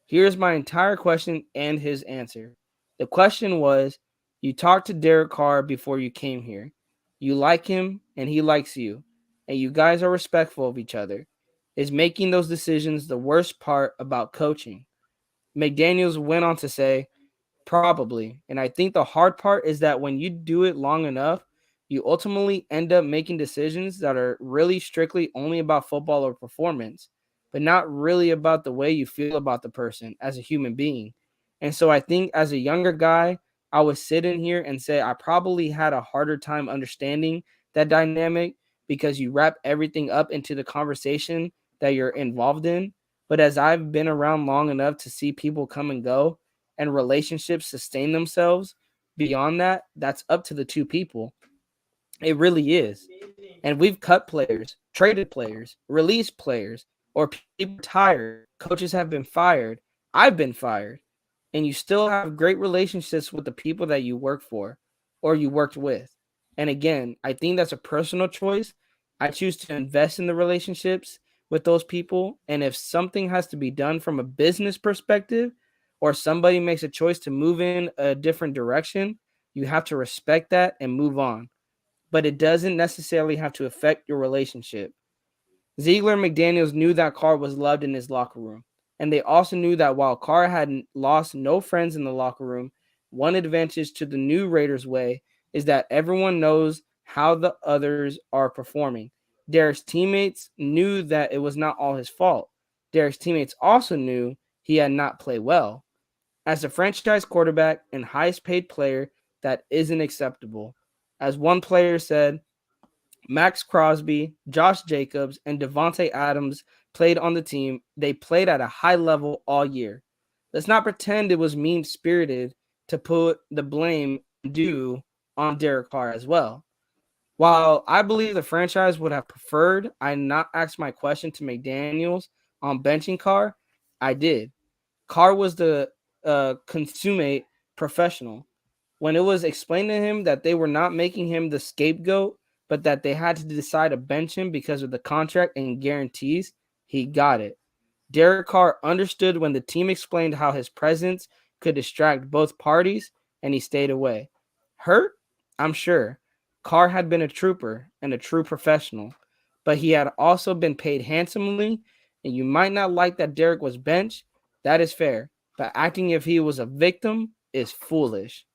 S1: Here's my entire question and his answer. The question was, You talked to Derek Carr before you came here. You like him and he likes you, and you guys are respectful of each other. Is making those decisions the worst part about coaching? McDaniels went on to say, probably. And I think the hard part is that when you do it long enough, you ultimately end up making decisions that are really strictly only about football or performance, but not really about the way you feel about the person as a human being. And so I think as a younger guy, I would sit in here and say I probably had a harder time understanding that dynamic because you wrap everything up into the conversation that you're involved in. But as I've been around long enough to see people come and go, and relationships sustain themselves beyond that, that's up to the two people. It really is. And we've cut players, traded players, released players, or people retired. Coaches have been fired. I've been fired. And you still have great relationships with the people that you work for or you worked with. And again, I think that's a personal choice. I choose to invest in the relationships with those people. And if something has to be done from a business perspective or somebody makes a choice to move in a different direction, you have to respect that and move on, but it doesn't necessarily have to affect your relationship. Ziegler and McDaniels knew that Carr was loved in his locker room. And they also knew that while Carr had lost no friends in the locker room, one advantage to the new Raiders way is that everyone knows how the others are performing. Derek's teammates knew that it was not all his fault. Derek's teammates also knew he had not played well. As a franchise quarterback and highest paid player, that isn't acceptable. As one player said, Max Crosby, Josh Jacobs, and Devontae Adams played on the team. They played at a high level all year. Let's not pretend it was mean spirited to put the blame due on Derek Carr as well. While I believe the franchise would have preferred I not ask my question to McDaniels on benching Carr, I did. Carr was the consummate professional. When it was explained to him that they were not making him the scapegoat, but that they had to decide to bench him because of the contract and guarantees, he got it. Derek Carr understood when the team explained how his presence could distract both parties, and he stayed away. Hurt? I'm sure. Carr had been a trooper and a true professional, but he had also been paid handsomely, and you might not like that Derek was benched. That is fair, but acting if he was a victim is foolish.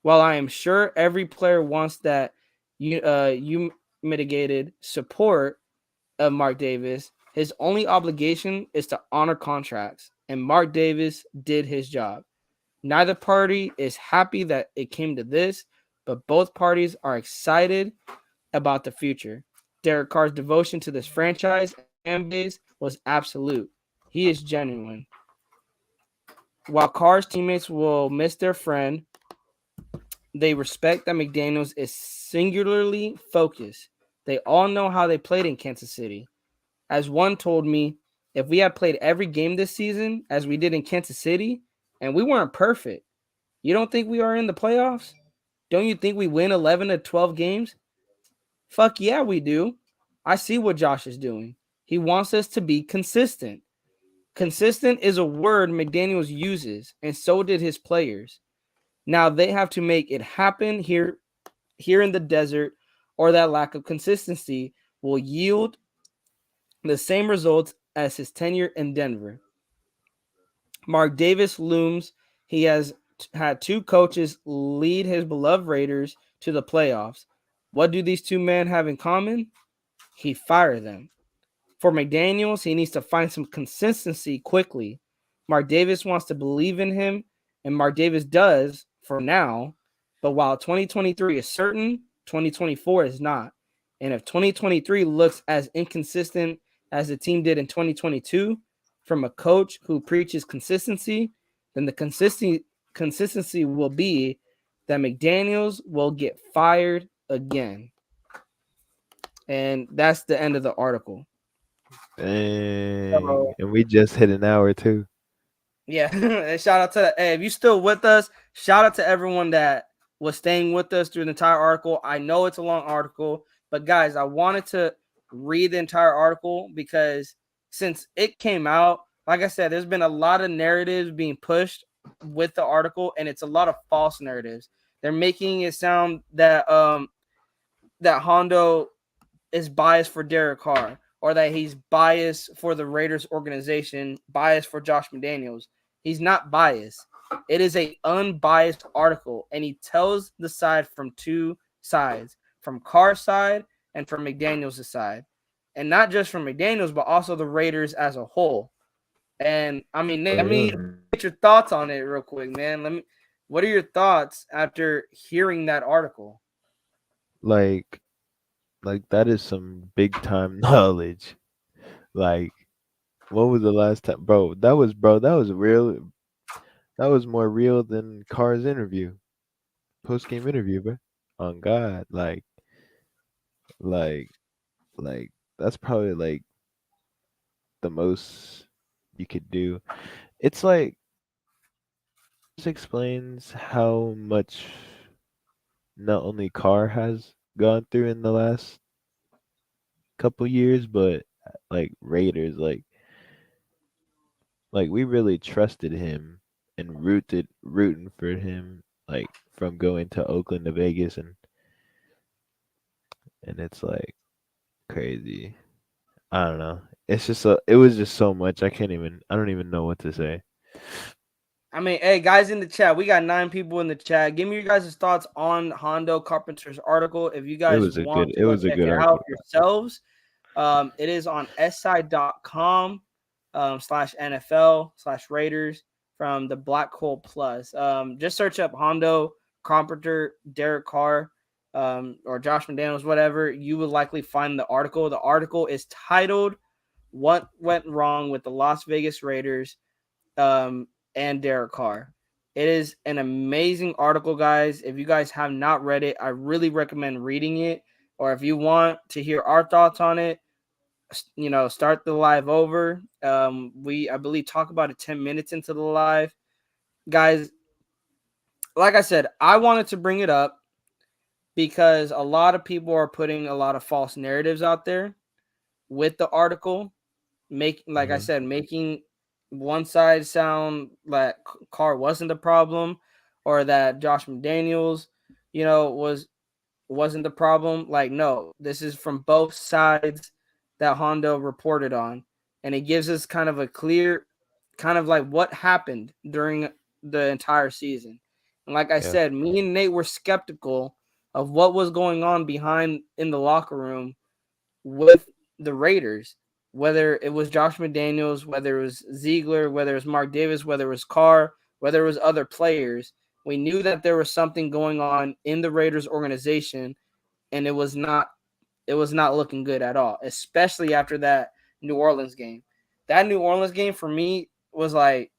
S1: While I am sure every player wants that you mitigated support of Mark Davis, his only obligation is to honor contracts, and Mark Davis did his job. Neither party is happy that it came to this, but both parties are excited about the future. Derek Carr's devotion to this franchise and fan base was absolute. He is genuine. While Carr's teammates will miss their friend, they respect that McDaniels is singularly focused. They all know how they played in Kansas City. As one told me, if we had played every game this season as we did in Kansas City, and we weren't perfect, you don't think we are in the playoffs? Don't you think we win 11 to 12 games? Fuck yeah, we do. I see what Josh is doing. He wants us to be consistent. Consistent is a word McDaniels uses, and so did his players. Now they have to make it happen here in the desert, or that lack of consistency will yield the same results as his tenure in Denver. Mark Davis looms. He has had two coaches lead his beloved Raiders to the playoffs. What do these two men have in common? He fired them. For McDaniels, he needs to find some consistency quickly. Mark Davis wants to believe in him, and Mark Davis does for now. But while 2023 is certain, 2024 is not. And if 2023 looks as inconsistent as the team did in 2022 from a coach who preaches consistency, then the consistency will be that McDaniels will get fired again. And that's the end of the article.
S2: Dang.
S1: So
S2: And we just hit an hour too.
S1: yeah, and shout out to hey, if you still with us, shout out to everyone that was staying with us through the entire article. I know it's a long article, but guys, I wanted to read the entire article because since it came out, like I said, there's been a lot of narratives being pushed with the article, and it's a lot of false narratives. They're making it sound that Hondo is biased for Derek Carr or that he's biased for the Raiders organization, biased for Josh McDaniels. He's not biased. It is a unbiased article, and he tells the side from two sides, from Carr's side and from McDaniels' side. And not just from McDaniels, but also the Raiders as a whole. And I mean, Nate,
S2: Oh,
S1: let me
S2: yeah.
S1: get your thoughts on it real quick, man. What are your thoughts after hearing that article?
S2: Like that is some big time knowledge. Like, what was the last time, bro? That was real. That was more real than Carr's interview, post game interview, bro. On God, like, like that's probably like the most you could do. It's like this explains how much not only Carr has gone through in the last couple years, but like Raiders, like we really trusted him and rooting for him, like from going to Oakland to Vegas, and it's like crazy. I don't know. It was just so much. I don't even know what to say.
S1: I mean, hey, guys in the chat, we got 9 people in the chat. Give me your guys' thoughts on Hondo Carpenter's article. If you guys want to
S2: It
S1: go
S2: was a
S1: check
S2: good
S1: it out
S2: article.
S1: yourselves, it is on si.com /NFL/Raiders from the Black Hole Plus. Just search up Hondo Carpenter, Derek Carr, or Josh McDaniels, whatever. You will likely find the article. The article is titled "What Went Wrong with the Las Vegas Raiders and Derek Carr." It is an amazing article, guys. If you guys have not read it, I really recommend reading it. Or if you want to hear our thoughts on it, start the live over. I believe, talk about it 10 minutes into the live. Guys, like I said, I wanted to bring it up because a lot of people are putting a lot of false narratives out there with the article, like I
S2: Hmm.
S1: said, making one side sound like Carr wasn't the problem, or that Josh McDaniels, wasn't the problem. Like, no, this is from both sides that Hondo reported on, and it gives us kind of a clear, kind of like what happened during the entire season. And like I
S2: Yeah,
S1: said, me and Nate were skeptical of what was going on behind in the locker room with the Raiders, whether it was Josh McDaniels, whether it was Ziegler, whether it was Mark Davis, whether it was Carr, whether it was other players. We knew that there was something going on in the Raiders organization, and it was not looking good at all, especially after that New Orleans game. That New Orleans game for me was like,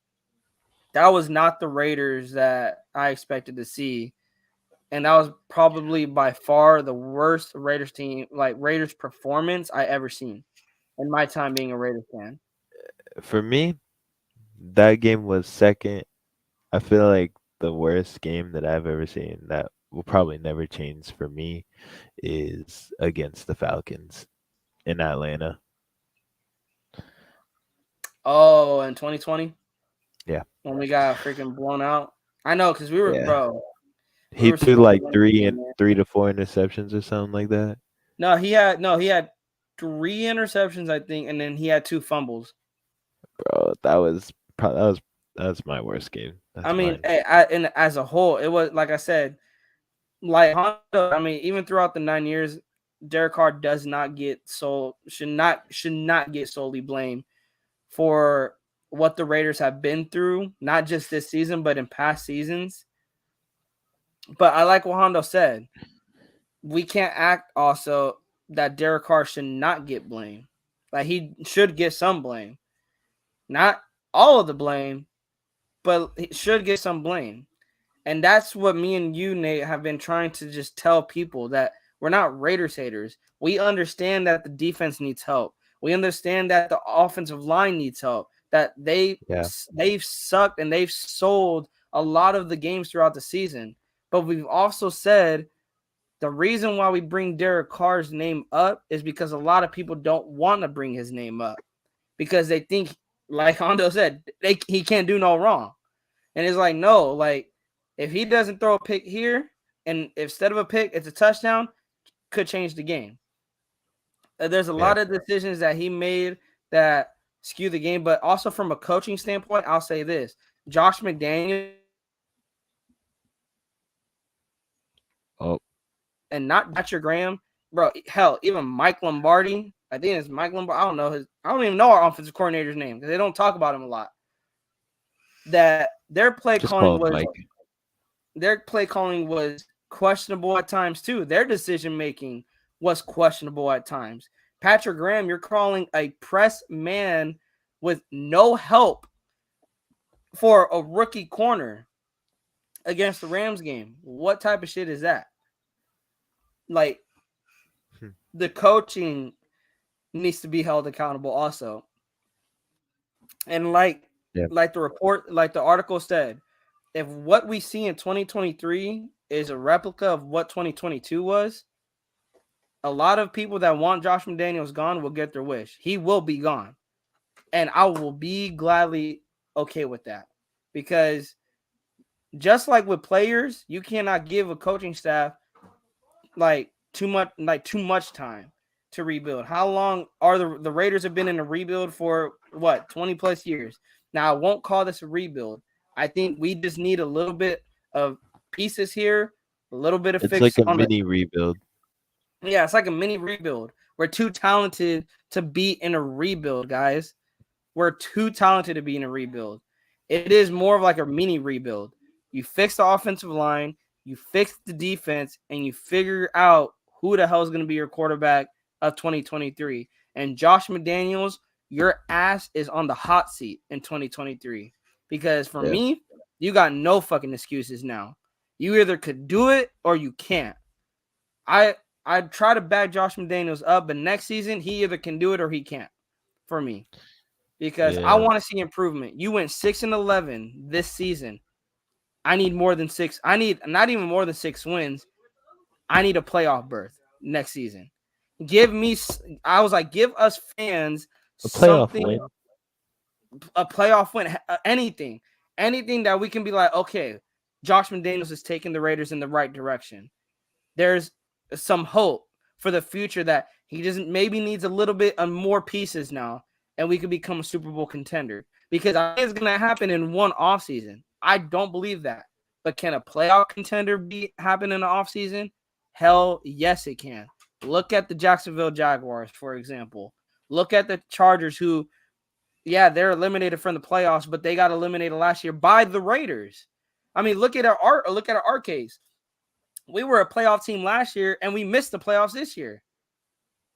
S1: that was not the Raiders that I expected to see. And that was probably by far the worst Raiders team, like Raiders performance I ever seen in my time being a Raiders fan.
S2: for me, that game was second. I feel like the worst game that I've ever seen that will probably never change for me is against the Falcons in Atlanta.
S1: Oh, in 2020
S2: Yeah,
S1: when we got freaking blown out. I know, because we were,
S2: yeah.
S1: bro, we
S2: He
S1: were
S2: threw
S1: supposed to
S2: like
S1: win the game, man.
S2: 3 to 4 interceptions or something like that.
S1: No, he had 3 interceptions, I think, and then he had 2 fumbles.
S2: Bro, that's my worst game.
S1: I
S2: That's
S1: mean,
S2: mine.
S1: and as a whole, it was like I said, like Honda. I mean, even throughout the 9 years, Derek Carr does not get should not get solely blamed for what the Raiders have been through, not just this season, but in past seasons. But I like what Hondo said. We can't act also that Derek Carr should not get blamed. Like, he should get some blame. Not all of the blame, but he should get some blame. And that's what me and you, Nate, have been trying to just tell people, that we're not Raiders haters. We understand that the defense needs help. We understand that the offensive line needs help. That
S2: Yeah,
S1: they've sucked and they've sold a lot of the games throughout the season. But we've also said the reason why we bring Derek Carr's name up is because a lot of people don't want to bring his name up because they think, like Hondo said, he can't do no wrong. And it's like, no, like, if he doesn't throw a pick here, and instead of a pick, it's a touchdown, could change the game. There's a
S2: Yeah.
S1: lot of decisions that he made that skew the game, but also from a coaching standpoint, I'll say this: Josh McDaniels
S2: Oh,
S1: and not Patrick Graham, bro. Hell, even Mike Lombardi. I think it's Mike Lombardi. I don't even know our offensive coordinator's name because they don't talk about him a lot. That
S2: just call him Mike.
S1: their play calling was questionable at times too. Their decision making was questionable at times. Patrick Graham, you're calling a press man with no help for a rookie corner against the Rams game. What type of shit is that? Like, the coaching needs to be held accountable also. And
S2: Yeah.
S1: like the article said, if what we see in 2023 is a replica of what 2022 was, a lot of people that want Josh McDaniels gone will get their wish. He will be gone. And I will be gladly okay with that. Because just like with players, you cannot give a coaching staff too much time to rebuild. How long are the Raiders have been in a rebuild for what, 20 plus years? Now, I won't call this a rebuild. I think we just need a little bit of pieces here, a little bit of
S2: It's
S1: fix
S2: like a
S1: on the
S2: mini rebuild.
S1: Yeah, it's like a mini rebuild. We're too talented to be in a rebuild, guys. We're too talented to be in a rebuild. It is more of like a mini rebuild. You fix the offensive line, you fix the defense, and you figure out who the hell is going to be your quarterback of 2023. And Josh McDaniels, your ass is on the hot seat in 2023. Because for
S2: Yeah.
S1: me, you got no fucking excuses now. You either could do it or you can't. I try to back Josh McDaniels up, but next season he either can do it or he can't. For me, because I
S2: Yeah.
S1: want to see improvement. You went 6-11 this season. I need more than 6. I need not even more than 6 wins. I need a playoff berth next season. Give us fans
S2: A playoff
S1: something,
S2: win.
S1: a playoff win, anything that we can be like, okay, Josh McDaniels is taking the Raiders in the right direction. There's some hope for the future that he doesn't maybe needs a little bit of more pieces now, and we could become a Super Bowl contender. Because I think it's gonna happen in one offseason. I don't believe that. But can a playoff contender happen in the offseason? Hell yes, it can. Look at the Jacksonville Jaguars, for example. Look at the Chargers, who, yeah, they're eliminated from the playoffs, but they got eliminated last year by the Raiders. I mean, look at our case. We were a playoff team last year, and we missed the playoffs this year.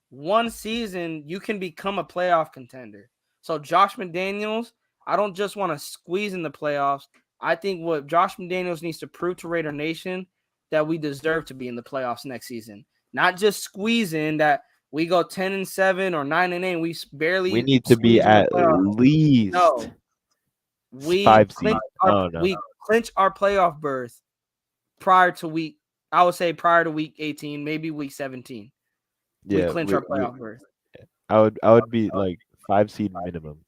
S1: One season, you can become a playoff contender. So Josh McDaniels, I don't just want to squeeze in the playoffs. I think what Josh McDaniels needs to prove to Raider Nation that we deserve to be in the playoffs next season. Not just squeeze in that we go 10-7 or 9-8. We
S2: We
S1: barely
S2: need to be
S1: squeeze in the
S2: at
S1: playoffs.
S2: least
S1: No, we
S2: 5 seed.
S1: we clinch our playoff berth prior to week 18, maybe week 17. We
S2: Yeah,
S1: clinch our playoff berth.
S2: I would be like 5 seed minimum.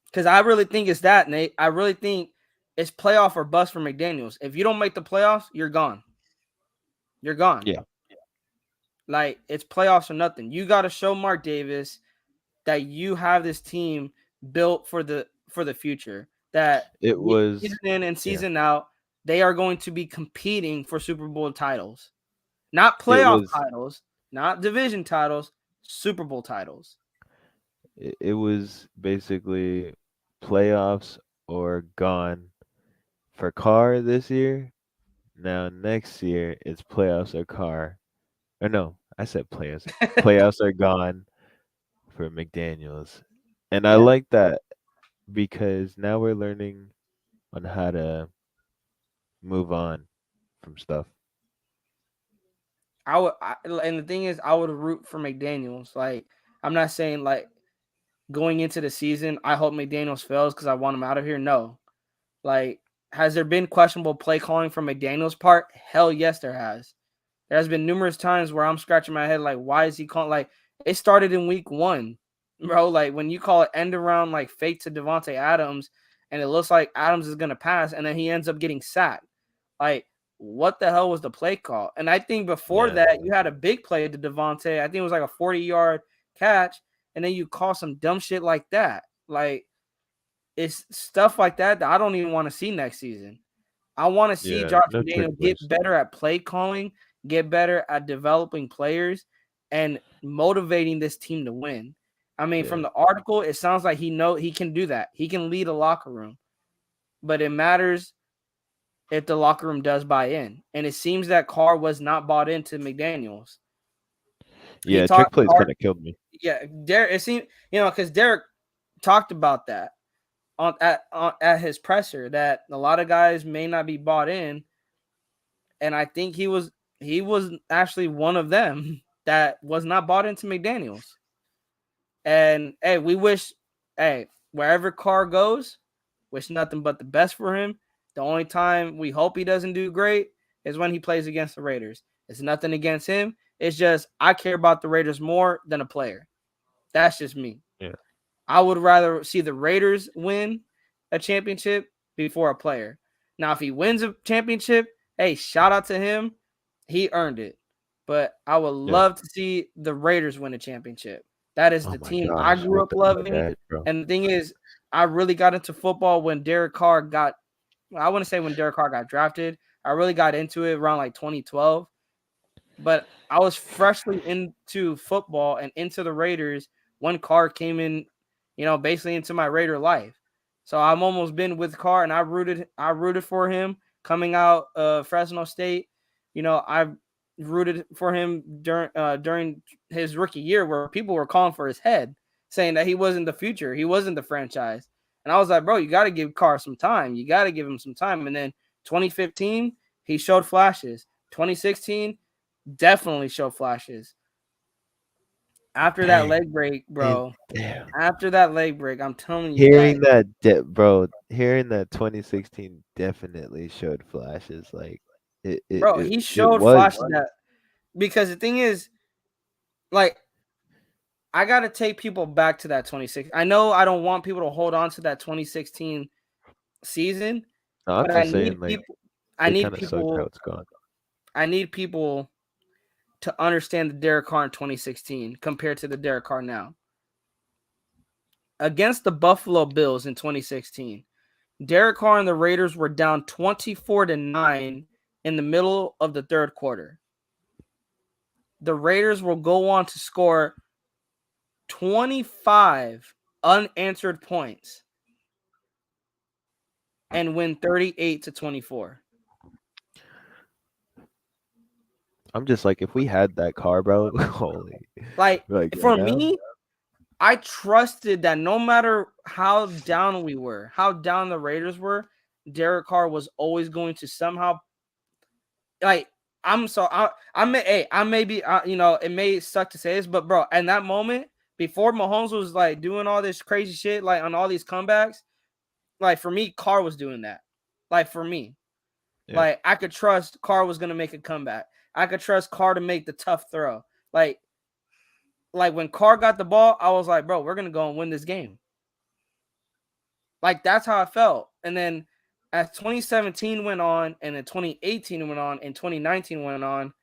S1: Because I really think it's that, Nate. I really think it's playoff or bust for McDaniels. If you don't make the playoffs, you're gone. You're gone.
S2: Yeah.
S1: Like, it's playoffs or nothing. You got to show Mark Davis that you have this team built for the future. That
S2: It was
S1: season in and season out, they are going to be competing for Super Bowl titles. Not playoff titles, not division titles, Super Bowl titles.
S2: It was basically playoffs or gone for Carr this year. Now next year it's playoffs or Carr. Or no, I said playoffs. Playoffs are gone for McDaniels. And I like that because now we're learning on how to move on from stuff.
S1: And the thing is, I would root for McDaniels. Like, I'm not saying like going into the season, I hope McDaniels fails because I want him out of here. No. Like, has there been questionable play calling from McDaniels' part? Hell yes, there has. There has been numerous times where I'm scratching my head like, why is he calling? Like, it started in week 1, bro. Like, when you call it end around like fake to Devontae Adams, and it looks like Adams is gonna pass, and then he ends up getting sacked. Like, what the hell was the play call? And I think before
S2: Yeah.
S1: that, you had a big play to Devontae. I think it was like a 40-yard catch, and then you call some dumb shit like that. Like, it's stuff like that I don't even want to see next season. I want to see
S2: Yeah.
S1: Josh
S2: No trick
S1: McDaniel get
S2: plays.
S1: better at play calling, get better at developing players, and motivating this team to win. I mean,
S2: Yeah.
S1: from the article, it sounds like he can do that. He can lead a locker room, but it matters if the locker room does buy in. And it seems that Carr was not bought into McDaniels. He
S2: Yeah. Trick
S1: talked
S2: plays
S1: hard.
S2: kind of killed me.
S1: Yeah, Derek. It seemed because Derek talked about that at his presser that a lot of guys may not be bought in, and I think he was actually one of them that was not bought into McDaniels. And hey, we wish wherever Carr goes, wish nothing but the best for him. The only time we hope he doesn't do great is when he plays against the Raiders. It's nothing against him. It's just I care about the Raiders more than a player. That's just me.
S2: Yeah.
S1: I would rather see the Raiders win a championship before a player. Now, if he wins a championship, hey, shout out to him. He earned it. But I would
S2: Yeah.
S1: love to see the Raiders win a championship. That is
S2: Oh
S1: the
S2: my
S1: team I
S2: gosh.
S1: grew
S2: With
S1: up
S2: the
S1: loving.
S2: edge, bro.
S1: And the thing is, I really got into football when Derek Carr got, I wouldn't say when Derek Carr got drafted. I really got into it around like 2012. But I was freshly into football and into the Raiders when Carr came in, basically into my Raider life. So I'm almost been with Carr, and I rooted for him coming out of Fresno State. I rooted for him during his rookie year where people were calling for his head, saying that he wasn't the future, he wasn't the franchise. And I was like, bro, you got to give Carr some time. You got to give him some time. And then 2015, he showed flashes. 2016, definitely showed flashes. After that
S2: Dang.
S1: leg break,
S2: And
S1: bro.
S2: damn.
S1: After that leg break, I'm telling you that,
S2: Hearing that, bro, hearing that 2016 definitely showed flashes. Like it, it,
S1: bro,
S2: it,
S1: he
S2: it
S1: showed
S2: was.
S1: flashes that because the thing is, like, I gotta take people back to that 2016. I know I don't want people to hold on to that 2016 season,
S2: No, I'm
S1: but I
S2: just
S1: need
S2: saying, like
S1: people. I
S2: it
S1: need
S2: kind of sucked how
S1: people.
S2: it's gone.
S1: I need people to understand the Derek Carr in 2016 compared to the Derek Carr now. Against the Buffalo Bills in 2016, Derek Carr and the Raiders were down 24-9 in the middle of the third quarter. The Raiders will go on to score 25 unanswered points and win 38-24.
S2: I'm just like, if we had that car, bro, holy,
S1: Like,
S2: like right
S1: for
S2: now,
S1: me, I trusted that no matter how down we were, how down the Raiders were, Derek Carr was always going to somehow, like, I may be, it may suck to say this, but bro, in that moment, before Mahomes was like doing all this crazy shit, like on all these comebacks, like for me, Carr was doing that. Like for me,
S2: yeah,
S1: like I could trust Carr was gonna make a comeback. I could trust Carr to make the tough throw. Like when Carr got the ball, I was like, bro, we're gonna go and win this game. Like that's how I felt. And then as 2017 went on, and then 2018 went on, and 2019 went on,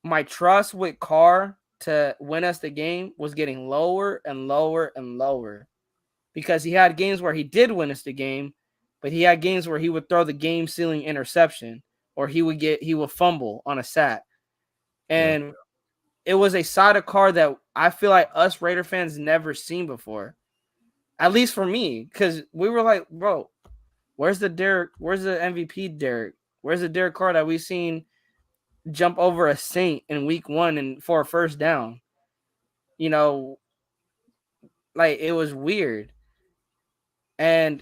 S1: my trust with Carr to win us the game was getting lower and lower and lower because he had games where he did win us the game, but he had games where he would throw the game sealing interception or he would fumble on a sack.
S2: yeah,
S1: And it was a side of Carr that I feel like us Raider fans never seen before. At least for me, because we were like, bro, where's the MVP Derek? Where's the Derek Carr that we seen jump over a Saint in week 1 and for a first down? You know, like it was weird. And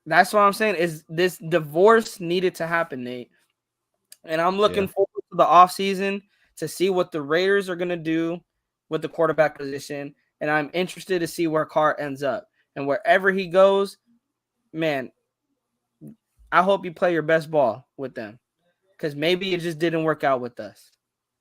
S1: that's what I'm saying is this divorce needed to happen, Nate. And I'm
S2: yeah,
S1: looking forward to the offseason to see what the Raiders are going to do with the quarterback position. And I'm interested to see where Carr ends up. And wherever he goes, man, I hope you play your best ball with them. Because maybe it just didn't work out with us.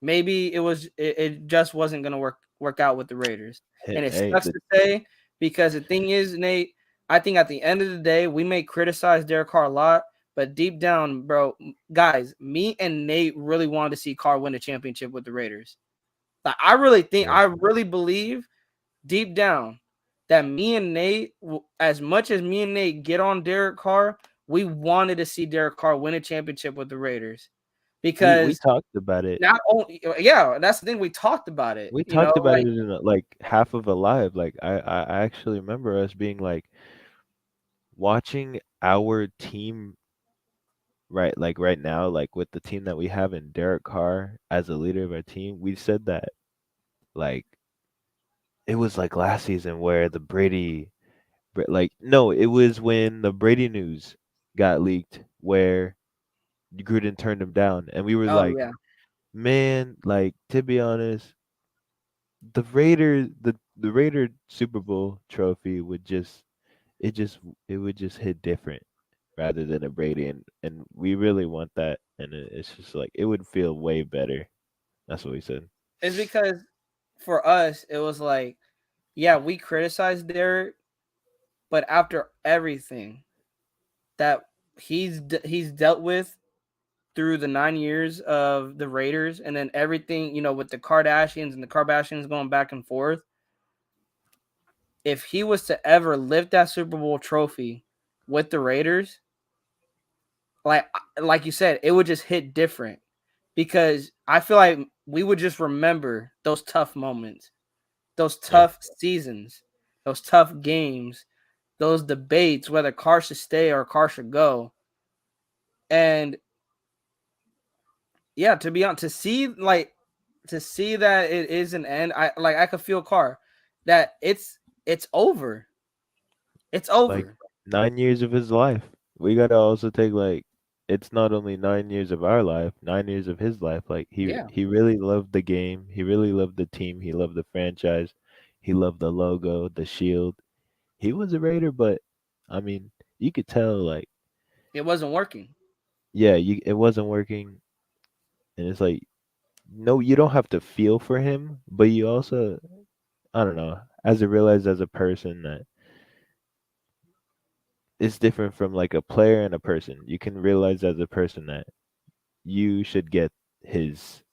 S1: Maybe it just wasn't going to work out with the Raiders. And it
S2: hey,
S1: sucks to say because the thing is, Nate, I think at the end of the day, we may criticize Derek Carr a lot, But deep down, bro, guys, me and Nate really wanted to see Carr win a championship with the Raiders. Like,
S2: Yeah.
S1: I really believe deep down that me and Nate, as much as me and Nate get on Derek Carr, we wanted to see Derek Carr win a championship with the Raiders
S2: We
S1: because
S2: talked about it.
S1: not only, yeah, that's the thing. We talked about it,
S2: We
S1: you know,
S2: talked about
S1: like
S2: it in like half of Alive. Like I actually remember us being like watching our team right now, like with the team that we have and Derek Carr as a leader of our team. We said that like it was like last season where the like no, it was when the Brady news got leaked where Gruden turned him down, and we were
S1: oh
S2: like,
S1: yeah,
S2: man, like to be honest, the Raider Super Bowl trophy would just it just it would just hit different rather than a Brady, and we really want that, and it's just like it would feel way better. That's what we said.
S1: it's because for us it was like, yeah, we criticized Derek, but after everything that he's dealt with through the 9 years of the Raiders, and then everything, with the Kardashians and the Kardashians going back and forth. If he was to ever lift that Super Bowl trophy with the Raiders, like like you said, it would just hit different because I feel like we would just remember those tough moments, those
S2: Yeah,
S1: tough seasons, those tough games, those debates whether Carr should stay or Carr should go. And yeah, to be honest, to see that it is an end, I could feel Carr that it's over. It's
S2: like
S1: over.
S2: 9 years of his life. We gotta also take like it's not only 9 years of our life, 9 years of his life. Like
S1: Yeah.
S2: he really loved the game. He really loved the team. He loved the franchise. He loved the logo, the shield. He was a Raider, but I mean, you could tell like
S1: It wasn't working.
S2: yeah, it wasn't working, and it's like no, you don't have to feel for him, but you also I don't know, as I realized as a person that it's different from like a player and a person. You can realize as a person that you should get his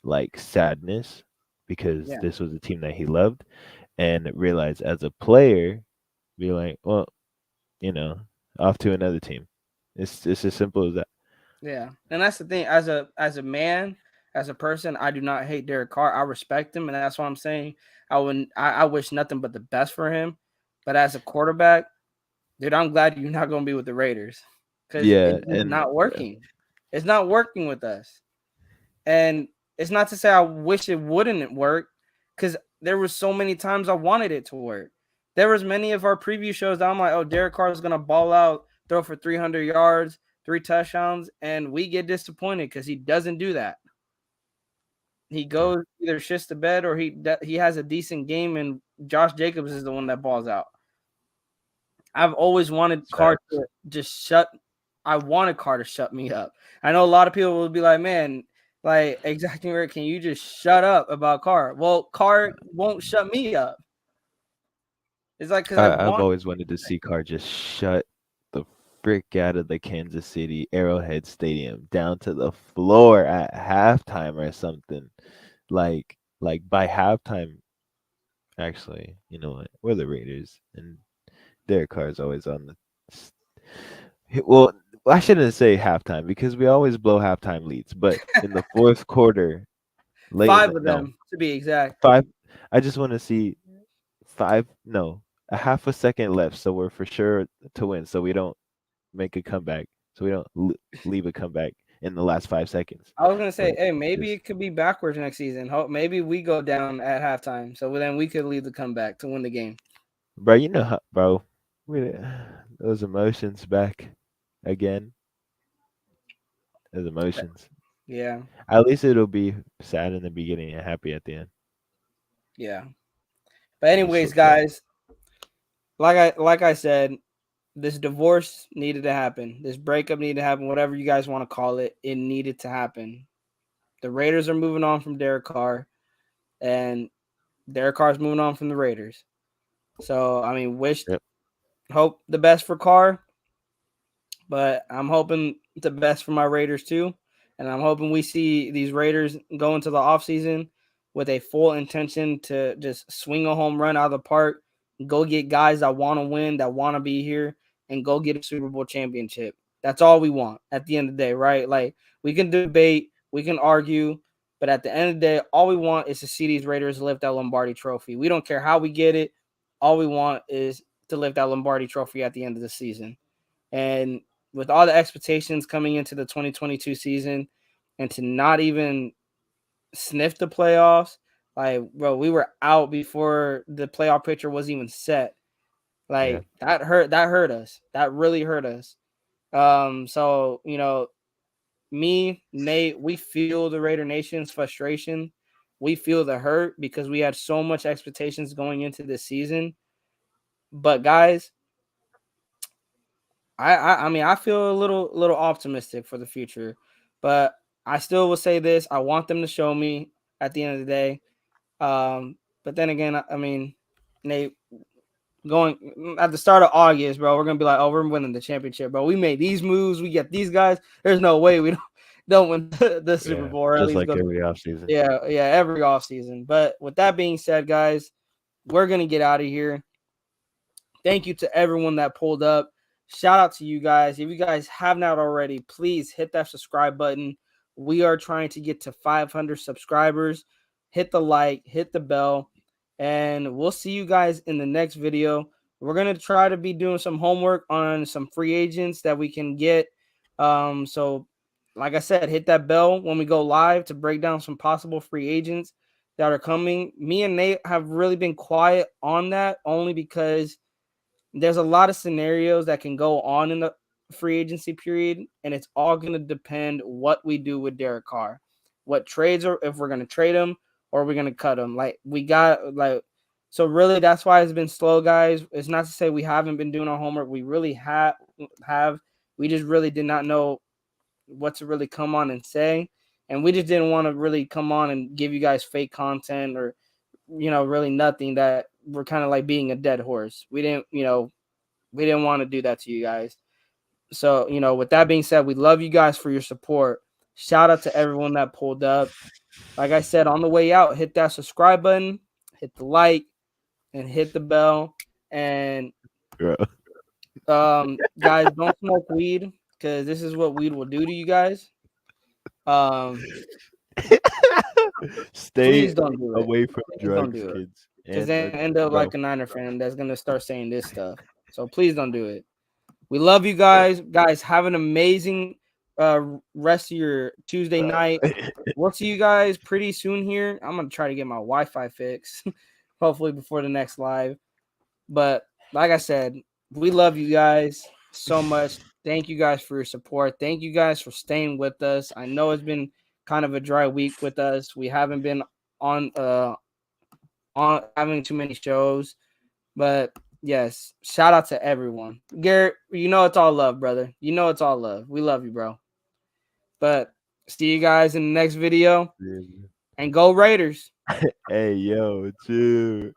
S2: like sadness because
S1: Yeah.
S2: this was a team that he loved, and realize as a player, be like, well, you know, off to another team. It's as simple as that.
S1: Yeah. And that's the thing. As a man, as a person, I do not hate Derek Carr. I respect him, and that's what I'm saying. I wish nothing but the best for him. But as a quarterback, dude, I'm glad you're not gonna be with the Raiders. Because
S2: Yeah,
S1: it's just
S2: and
S1: not working. It's not working with us. And it's not to say I wish it wouldn't work, because there was so many times I wanted it to work. There was many of our preview shows that I'm like, oh, Derek Carr is gonna ball out, throw for 300 yards, 3 touchdowns, and we get disappointed because he doesn't do that. He
S2: yeah,
S1: goes either shits the bed or he has a decent game, and Josh Jacobs is the one that balls out. I've always wanted Carr
S2: facts.
S1: to just shut. I wanted Carr to shut me up. I know a lot of people will be like, "Man, like exacting Rick, can you just shut up about Carr?" Well, Carr won't shut me up. It's like because I
S2: I've
S1: want.
S2: always wanted to see Carr just shut the frick out of the Kansas City Arrowhead Stadium down to the floor at halftime or something. Like by halftime, actually, you know what? We're the Raiders, and their car's always on the. Well, I shouldn't say halftime because we always blow halftime leads, but in the fourth quarter, late in
S1: Five
S2: the
S1: of
S2: no
S1: them to be exact.
S2: five. I just want to see five. No, a half a second left, so we're for sure to win. So we don't make a comeback. So we don't leave a comeback in the last 5 seconds.
S1: I was gonna say,
S2: But
S1: hey, maybe
S2: just,
S1: it could be backwards next season. Maybe we go down at halftime, so then we could lead the comeback to win the game.
S2: bro, you know how, bro, we, those emotions back again. Those emotions.
S1: Yeah,
S2: At least it'll be sad in the beginning and happy at the end.
S1: yeah. But
S2: It'll be so
S1: anyways,
S2: sad.
S1: guys, like I said, this divorce needed to happen. This breakup needed to happen. Whatever you guys want to call it, it needed to happen. The Raiders are moving on from Derek Carr, and Derek Carr's moving on from the Raiders. So I mean,
S2: Yep.
S1: hope the best for Carr. But I'm hoping the best for my Raiders too. And I'm hoping we see these Raiders go into the offseason with a full intention to just swing a home run out of the park, go get guys that want to win, that want to be here, and go get a Super Bowl championship. That's all we want at the end of the day, right? Like, we can debate, we can argue, but at the end of the day, all we want is to see these Raiders lift that Lombardi trophy. We don't care how we get it. All we want is to lift that Lombardi trophy at the end of the season. And with all the expectations coming into the 2022 season and to not even sniff the playoffs, like, bro, we were out before the playoff picture was even set.
S2: Yeah.
S1: Like, that hurt us. That really hurt us. So, me, Nate, we feel the Raider Nation's frustration. We feel the hurt because we had so much expectations going into this season. But guys, I mean, I feel a little optimistic for the future, but I still will say this: I want them to show me at the end of the day. But then again, I mean, Nate, going at the start of August, bro, we're gonna be like, oh, we're winning the championship, bro. We made these moves, we get these guys. There's no way we don't win the Super
S2: Yeah.
S1: Bowl, or at
S2: Just
S1: least
S2: like
S1: go.
S2: every offseason.
S1: Yeah, every offseason. But with that being said, guys, we're gonna get out of here. Thank you to everyone that pulled up. Shout out to you guys. If you guys have not already, please hit that subscribe button. We are trying to get to 500 subscribers. Hit the like, hit the bell, and we'll see you guys in the next video. We're going to try to be doing some homework on some free agents that we can get. So, like I said, hit that bell when we go live to break down some possible free agents that are coming. Me and Nate have really been quiet on that only because there's a lot of scenarios that can go on in the free agency period, and it's all going to depend what we do with Derek Carr, what trades are, if we're going to trade him or we're going to cut him. Like, we got so really that's why it's been slow, guys. It's not to say we haven't been doing our homework. We really have. We just really did not know what to really come on and say, and we just didn't want to really come on and give you guys fake content or really nothing that we're kind of like being a dead horse. We didn't want to do that to you guys. So, with that being said, we love you guys for your support. Shout out to everyone that pulled up. Like I said, on the way out, hit that subscribe button, hit the like, and hit the bell. And
S2: Bro.
S1: guys, don't smoke weed because this is what weed will do to you guys. Um,
S2: Stay
S1: please don't do it.
S2: away from
S1: Please don't
S2: drugs,
S1: do it.
S2: kids.
S1: Because
S2: And
S1: then end up
S2: bro,
S1: like a Niner fan that's gonna start saying this stuff. So please don't do it. We love you guys. Guys, have an amazing rest of your Tuesday night. We'll see you guys pretty soon here. I'm gonna try to get my Wi-Fi fixed, hopefully before the next live. But like I said, we love you guys so much. Thank you guys for your support. Thank you guys for staying with us. I know it's been kind of a dry week with us. We haven't been on having too many shows, but yes, shout out to everyone. Garrett, it's all love, brother. It's all love. We love you, bro. But see you guys in the next video. And go Raiders.
S2: hey yo, chill.